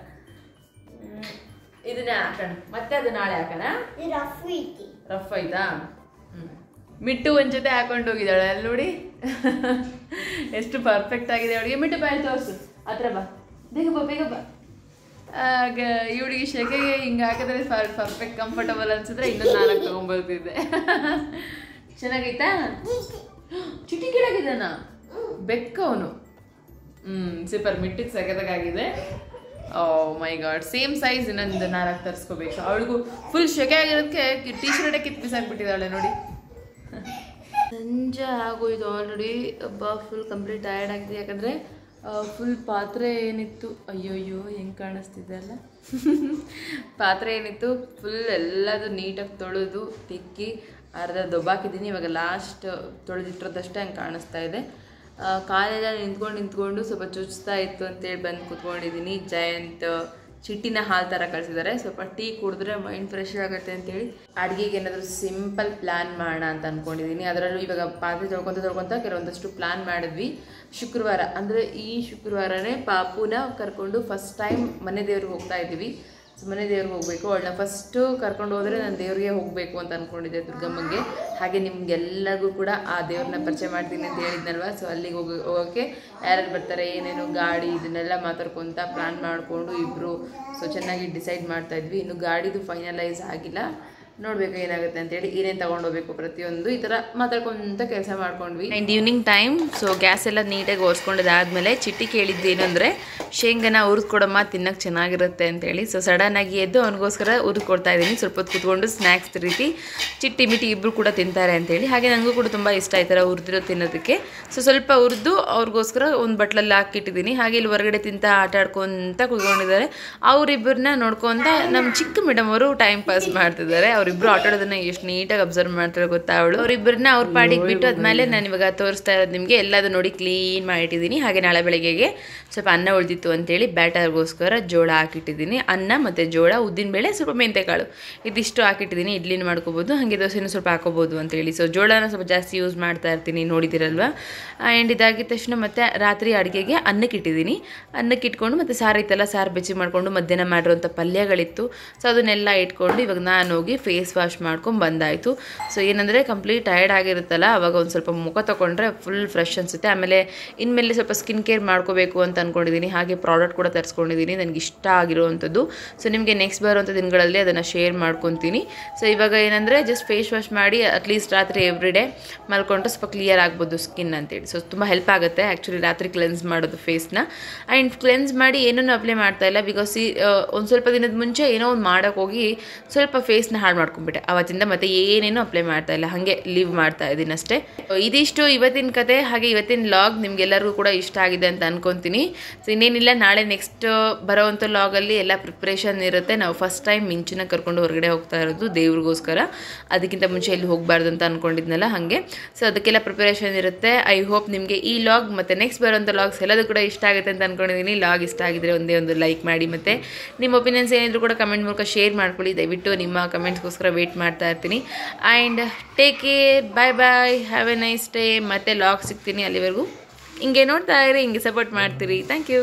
ಇದನ್ನೇ ಹಾಕೋಣ. ಮತ್ತೆ ಅದು ನಾಳೆ ಹಾಕೋಣ. ರಫ್ ಆಯ್ತಾ? ಮಿಟ್ಟು ಒಂದ್ ಜೊತೆ ಹಾಕೊಂಡು ಹೋಗಿದ್ದಾಳೆ ಅಲ್ಲಿ ನೋಡಿ. ಎಷ್ಟು ಪರ್ಫೆಕ್ಟ್ ಆಗಿದೆ ಅವಳಿಗೆ. ಮಿಟ್ಟು ಬಾಯ್ ತೋರಿಸು, ಹತ್ರ ಬಾ, ಬೇಗ ಬಾ. ಆಗ ಇವಳಿಗೆ ಶೆಕೆಗೆ ಹಿಂಗೆ ಹಾಕಿದ್ರೆ ಪರ್ಫೆಕ್ಟ್ ಕಂಫರ್ಟಬಲ್ ಅನ್ಸಿದ್ರೆ ಇನ್ನೊಂದು 4 ತೊಗೊಂಡ್ಬರ್ತಿದ್ದೆ. ಚೆನ್ನಾಗೈತಾ? ಚಿಟಿ ಕೆಳಗಿದ್ದಾನ ಬೆಕ್ಕ ಅವನು. ಸೂಪರ್, ಮಿಟ್ಟಿಗೆ ಸಖತ್ತಾಗಿದೆ. ಓ ಮೈ ಗಾಡ್, ಸೇಮ್ ಸೈಜ್ ಇನ್ನೊಂದು 4 ತರಿಸ್ಕೋಬೇಕು. ಅವಳಿಗೂ ಫುಲ್ ಶೆಕೆ ಆಗಿರೋದಕ್ಕೆ ಟೀ ಶರ್ಟೇ ಕಿತ್ತು ಬಿಸಾಕ್ಬಿಟ್ಟಿದ್ದಾಳೆ ನೋಡಿ. ಸಂಜೆ ಆಗೋಯ್ತು ಆಲ್ರೆಡಿ. ಫುಲ್ ಕಂಪ್ಲೀಟ್ ಟಯರ್ಡ್ ಆಗಿದೆ, ಯಾಕಂದರೆ ಫುಲ್ ಪಾತ್ರೆ ಏನಿತ್ತು, ಅಯ್ಯೋಯ್ಯೋ ಹೆಂಗೆ ಕಾಣಿಸ್ತಿದೆ ಅಲ್ಲ. ಪಾತ್ರೆ ಏನಿತ್ತು ಫುಲ್ ಎಲ್ಲದು ನೀಟಾಗಿ ತೊಳೆದು ತಿಕ್ಕಿ ಅರ್ಧ ದೊಬ್ಬಾಕಿದ್ದೀನಿ. ಇವಾಗ ಲಾಸ್ಟ್ ತೊಳೆದಿಟ್ಟಿರೋದಷ್ಟೇ ಹಂಗೆ ಕಾಣಿಸ್ತಾ ಇದೆ. ಕಾಲೆಲ್ಲ ನಿಂತ್ಕೊಂಡು ಸ್ವಲ್ಪ ಚುಚ್ತಾ ಇತ್ತು ಅಂತೇಳಿ ಬಂದು ಕೂತ್ಕೊಂಡಿದ್ದೀನಿ. ಜಯಂತ್ ಚಿಟ್ಟಿನ ಹಾಲು ಥರ ಕಳಿಸಿದ್ದಾರೆ. ಸ್ವಲ್ಪ ಟೀ ಕುಡಿದ್ರೆ ಮೈಂಡ್ ಫ್ರೆಶ್ ಆಗುತ್ತೆ ಅಂತೇಳಿ ಅಡುಗೆಗೆ ಏನಾದರೂ ಸಿಂಪಲ್ ಪ್ಲ್ಯಾನ್ ಮಾಡೋಣ ಅಂತ ಅಂದ್ಕೊಂಡಿದ್ದೀನಿ. ಅದರಲ್ಲೂ ಇವಾಗ ಪಾತ್ರೆ ತೊಳ್ಕೊತ ಕೆಲವೊಂದಷ್ಟು ಪ್ಲ್ಯಾನ್ ಮಾಡಿದ್ವಿ. ಶುಕ್ರವಾರ ಅಂದರೆ ಈ ಶುಕ್ರವಾರನೇ ಪಾಪುನ ಕರ್ಕೊಂಡು ಫಸ್ಟ್ ಟೈಮ್ ಮನೆ ದೇವ್ರಿಗೆ ಹೋಗ್ತಾ ಇದ್ದೀವಿ. ಸೊ ಮನೆ ದೇವ್ರಿಗೆ ಹೋಗಬೇಕು. ಅವಳನ್ನ ಫಸ್ಟು ಕರ್ಕೊಂಡು ಹೋದರೆ ನಾನು ದೇವ್ರಿಗೆ ಹೋಗಬೇಕು ಅಂತ ಅಂದ್ಕೊಂಡಿದ್ದೆ, ದುರ್ಗಮ್ಮಂಗೆ. ಹಾಗೆ ನಿಮ್ಗೆಲ್ಲರಿಗೂ ಕೂಡ ಆ ದೇವ್ರನ್ನ ಪರಿಚಯ ಮಾಡ್ತೀನಿ ಅಂತ ಹೇಳಿದ್ನಲ್ವ. ಸೊ ಅಲ್ಲಿಗೆ ಹೋಗೋಕ್ಕೆ ಯಾರ್ಯಾರು ಬರ್ತಾರೆ, ಏನೇನು ಗಾಡಿ ಇದನ್ನೆಲ್ಲ ಮಾತಾಡ್ಕೊತ ಪ್ಲ್ಯಾನ್ ಮಾಡಿಕೊಂಡು ಇಬ್ಬರು ಸೊ ಚೆನ್ನಾಗಿ ಡಿಸೈಡ್ ಮಾಡ್ತಾಯಿದ್ವಿ. ಇನ್ನು ಗಾಡಿದು ಫೈನಲೈಸ್ ಆಗಿಲ್ಲ, ನೋಡಬೇಕು ಏನಾಗುತ್ತೆ ಅಂತೇಳಿ. ಏನೇನು ತೊಗೊಂಡೋಗ್ಬೇಕು ಪ್ರತಿಯೊಂದು ಈ ಥರ ಮಾತಾಡ್ಕೊಂತ ಕೆಲಸ ಮಾಡ್ಕೊಂಡ್ವಿ. And evening time so gas ಎಲ್ಲ ನೀಟಾಗಿ ಓಡಿಸ್ಕೊಂಡದಾದ್ಮೇಲೆ ಚಿಟ್ಟಿ ಕೇಳಿದ್ದೇನು ಅಂದರೆ ಶೇಂಗಾನ ಹುರಿದ್ಕೊಡಮ್ಮ ತಿನ್ನೋಕ್ಕೆ ಚೆನ್ನಾಗಿರುತ್ತೆ ಅಂತೇಳಿ. ಸೊ ಸಡನ್ನಾಗಿ ಎದ್ದು ಅವನಿಗೋಸ್ಕರ ಹುರಿದ್ಕೊಡ್ತಾ ಇದ್ದೀನಿ. ಸ್ವಲ್ಪ ಹೊತ್ತು ಕೂತ್ಕೊಂಡು ಸ್ನ್ಯಾಕ್ಸ್ ರೀತಿ ಚಿಟ್ಟಿ ಮಿಟ್ಟಿ ಇಬ್ಬರು ಕೂಡ ತಿಂತಾರೆ ಅಂತೇಳಿ. ಹಾಗೆ ನನಗೂ ಕೂಡ ತುಂಬ ಇಷ್ಟ ಈ ಥರ ಹುರಿದಿರೋ ತಿನ್ನೋದಕ್ಕೆ. ಸೊ ಸ್ವಲ್ಪ ಹುರಿದು ಅವ್ರಿಗೋಸ್ಕರ ಒಂದು ಬಟ್ಲಲ್ಲಿ ಹಾಕಿಟ್ಟಿದ್ದೀನಿ. ಹಾಗೆ ಇಲ್ಲಿ ಹೊರಗಡೆ ತಿಂತ ಆಟ ಆಡ್ಕೊತ ಕೂತ್ಕೊಂಡಿದ್ದಾರೆ. ಅವರಿಬ್ಬರನ್ನ ನೋಡ್ಕೊತ ನಮ್ಮ ಚಿಕ್ಕ ಮೇಡಮ್ ಅವರು ಟೈಮ್ ಪಾಸ್ ಮಾಡ್ತಿದ್ದಾರೆ. ಅವರಿಬ್ರು ಆಟ ಆಡೋದನ್ನ ಎಷ್ಟು ನೀಟಾಗಿ ಅಬ್ಸರ್ವ್ ಮಾಡ್ತಾರೆ ಗೊತ್ತಾ ಅವಳು. ಅವರಿಬ್ಬರನ್ನ ಅವ್ರ ಪಾಡಿಗೆ ಬಿಟ್ಟು ಆದ್ಮೇಲೆ ನಾನು ಇವಾಗ ತೋರಿಸ್ತಾ ಇರೋದು ನಿಮಗೆ ಎಲ್ಲದು ನೋಡಿ ಕ್ಲೀನ್ ಮಾಡಿಟ್ಟಿದ್ದೀನಿ. ಹಾಗೆ ನಾಳೆ ಬೆಳಗ್ಗೆಗೆ ಸ್ವಲ್ಪ ಅನ್ನ ಉಳಿದಿತ್ತು ಅಂತೇಳಿ ಬ್ಯಾಟರ್ಗೋಸ್ಕರ ಜೋಳ ಹಾಕಿಟ್ಟಿದ್ದೀನಿ. ಅನ್ನ ಮತ್ತು ಜೋಳ, ಉದ್ದಿನಬೇಳೆ, ಸ್ವಲ್ಪ ಮೆಂತೆಕಾಳು ಇದಿಷ್ಟು ಹಾಕಿಟ್ಟಿದ್ದೀನಿ. ಇಡ್ಲಿನ ಮಾಡ್ಕೋಬೋದು, ಹಾಗೆ ದೋಸೆನೂ ಸ್ವಲ್ಪ ಹಾಕೋಬೋದು ಅಂತೇಳಿ. ಸೊ ಜೋಳನ ಸ್ವಲ್ಪ ಜಾಸ್ತಿ ಯೂಸ್ ಮಾಡ್ತಾ ಇರ್ತೀನಿ, ನೋಡಿದಿರಲ್ವ. ಆ್ಯಂಡ್ ಇದಾಗಿದ ತಕ್ಷಣ ಮತ್ತೆ ರಾತ್ರಿ ಅಡುಗೆಗೆ ಅನ್ನಕ್ಕೆ ಇಟ್ಟಿದ್ದೀನಿ. ಅನ್ನಕ್ಕೆ ಇಟ್ಕೊಂಡು ಮತ್ತು ಸಾರು ಇತ್ತಲ್ಲ, ಸಾರು ಬೆಚ್ಚಿ ಮಾಡಿಕೊಂಡು ಮಧ್ಯಾಹ್ನ ಮಾಡಿರೋಂಥ ಪಲ್ಯಗಳಿತ್ತು. ಸೊ ಅದನ್ನೆಲ್ಲ ಇಟ್ಕೊಂಡು ಇವಾಗ ನಾನು ಹೋಗಿ ಫೇಸ್ ವಾಶ್ ಮಾಡ್ಕೊಂಡು ಬಂದಾಯಿತು. ಸೊ ಏನಂದರೆ ಕಂಪ್ಲೀಟ್ ಟಯರ್ಡ್ ಆಗಿರುತ್ತಲ್ಲ, ಅವಾಗ ಒಂದು ಸ್ವಲ್ಪ ಮುಖ ತೊಗೊಂಡ್ರೆ ಫುಲ್ ಫ್ರೆಶ್ ಅನಿಸುತ್ತೆ. ಆಮೇಲೆ ಇನ್ಮೇಲೆ ಸ್ವಲ್ಪ ಸ್ಕಿನ್ ಕೇರ್ ಮಾಡ್ಕೋಬೇಕು ಅಂತ ಅಂದ್ಕೊಂಡಿದ್ದೀನಿ. ಹಾಗೆ ಪ್ರಾಡಕ್ಟ್ ಕೂಡ ತರಿಸ್ಕೊಂಡಿದ್ದೀನಿ ನನಗೆ ಇಷ್ಟ ಆಗಿರೋವಂಥದ್ದು. ಸೊ ನಿಮಗೆ ನೆಕ್ಸ್ಟ್ ಬರೋವಂಥ ದಿನಗಳಲ್ಲಿ ಅದನ್ನು ಶೇರ್ ಮಾಡ್ಕೊತೀನಿ. ಸೊ ಇವಾಗ ಏನಂದರೆ ಜಸ್ಟ್ ಫೇಸ್ ವಾಶ್ ಮಾಡಿ ಅಟ್ಲೀಸ್ಟ್ ರಾತ್ರಿ ಎವ್ರಿಡೇ ಮಲ್ಕೊಂಡ್ರೆ ಸ್ವಲ್ಪ ಕ್ಲಿಯರ್ ಆಗ್ಬೋದು ಸ್ಕಿನ್ ಅಂತೇಳಿ. ಸೊ ತುಂಬ ಹೆಲ್ಪ್ ಆಗುತ್ತೆ ಆ್ಯಕ್ಚುಲಿ ರಾತ್ರಿ ಕ್ಲೆನ್ಸ್ ಮಾಡೋದು ಫೇಸ್ನ. ಆ್ಯಂಡ್ ಕ್ಲೆನ್ಸ್ ಮಾಡಿ ಏನೂ ಅಪ್ಲೈ ಮಾಡ್ತಾಯಿಲ್ಲ, ಬಿಕಾಸ್ ಒಂದು ಸ್ವಲ್ಪ ದಿನದ ಮುಂಚೆ ಏನೋ ಒಂದು ಮಾಡೋಕ್ಕೆ ಹೋಗಿ ಸ್ವಲ್ಪ ಫೇಸ್ನ ಹಾಳು ಮಾಡ್ಕೊಂಡ್ಬಿಟ್ಟೆ. ಅವತ್ತಿಂದ ಮತ್ತೆ ಏನೇನೂ ಅಪ್ಲೈ ಮಾಡ್ತಾ ಇಲ್ಲ, ಹಾಗೆ ಲೀವ್ ಮಾಡ್ತಾ ಇದ್ದೀನಿ ಅಷ್ಟೇ. ಇದಿಷ್ಟು ಇವತ್ತಿನ ಕತೆ. ಹಾಗೆ ಇವತ್ತಿನ ಲಾಗ್ ನಿಮ್ಗೆಲ್ಲರಿಗೂ ಕೂಡ ಇಷ್ಟ ಆಗಿದೆ ಅಂತ ಅನ್ಕೊತೀನಿ. ಸೊ ಇನ್ನೇನಿಲ್ಲ, ನಾಳೆ ನೆಕ್ಸ್ಟ್ ಬರೋವಂಥ ಲಾಗಲ್ಲಿ ಎಲ್ಲ ಪ್ರಿಪ್ರೇಷನ್ ಇರುತ್ತೆ. ನಾವು ಫಸ್ಟ್ ಟೈಮ್ ಮಿಂಚುನ ಕರ್ಕೊಂಡು ಹೊರಗಡೆ ಹೋಗ್ತಾ ಇರೋದು ದೇವ್ರಿಗೋಸ್ಕರ. ಅದಕ್ಕಿಂತ ಮುಂಚೆ ಎಲ್ಲಿ ಹೋಗಬಾರ್ದು ಅಂತ ಅಂದ್ಕೊಂಡಿದ್ನಲ್ಲ ಹಾಗೆ. ಸೊ ಅದಕ್ಕೆಲ್ಲ ಪ್ರಿಪ್ರೇಷನ್ ಇರುತ್ತೆ. ಐ ಹೋಪ್ ನಿಮಗೆ ಈ ಲಾಗ್ ಮತ್ತು ನೆಕ್ಸ್ಟ್ ಬರೋವಂಥ ಲಾಗ್ಸ್ ಎಲ್ಲದೂ ಕೂಡ ಇಷ್ಟ ಆಗುತ್ತೆ ಅಂತ ಅಂದ್ಕೊಂಡಿದ್ದೀನಿ. ಲಾಗ್ ಇಷ್ಟ ಆಗಿದ್ರೆ ಒಂದೇ ಒಂದು ಲೈಕ್ ಮಾಡಿ, ಮತ್ತು ನಿಮ್ಮ ಒಪಿನಿಯನ್ಸ್ ಏನಿದ್ರು ಕೂಡ ಕಮೆಂಟ್ ಮೂಲಕ ಶೇರ್ ಮಾಡ್ಕೊಳ್ಳಿ. ದಯವಿಟ್ಟು ನಿಮ್ಮ ಕಮೆಂಟ್ಸ್ಗೋಸ್ಕರ ವೇಟ್ ಮಾಡ್ತಾ ಇರ್ತೀನಿ. And take care, bye bye, have a nice day. ಮತ್ತೆ ಲಾಗ್ ಸಿಗ್ತೀನಿ. ಅಲ್ಲಿವರೆಗೂ ಹಿಂಗೆ ನೋಡ್ತಾ ಇರಿ, ಹಿಂಗೆ ಸಪೋರ್ಟ್ ಮಾಡ್ತೀರಿ. Thank you.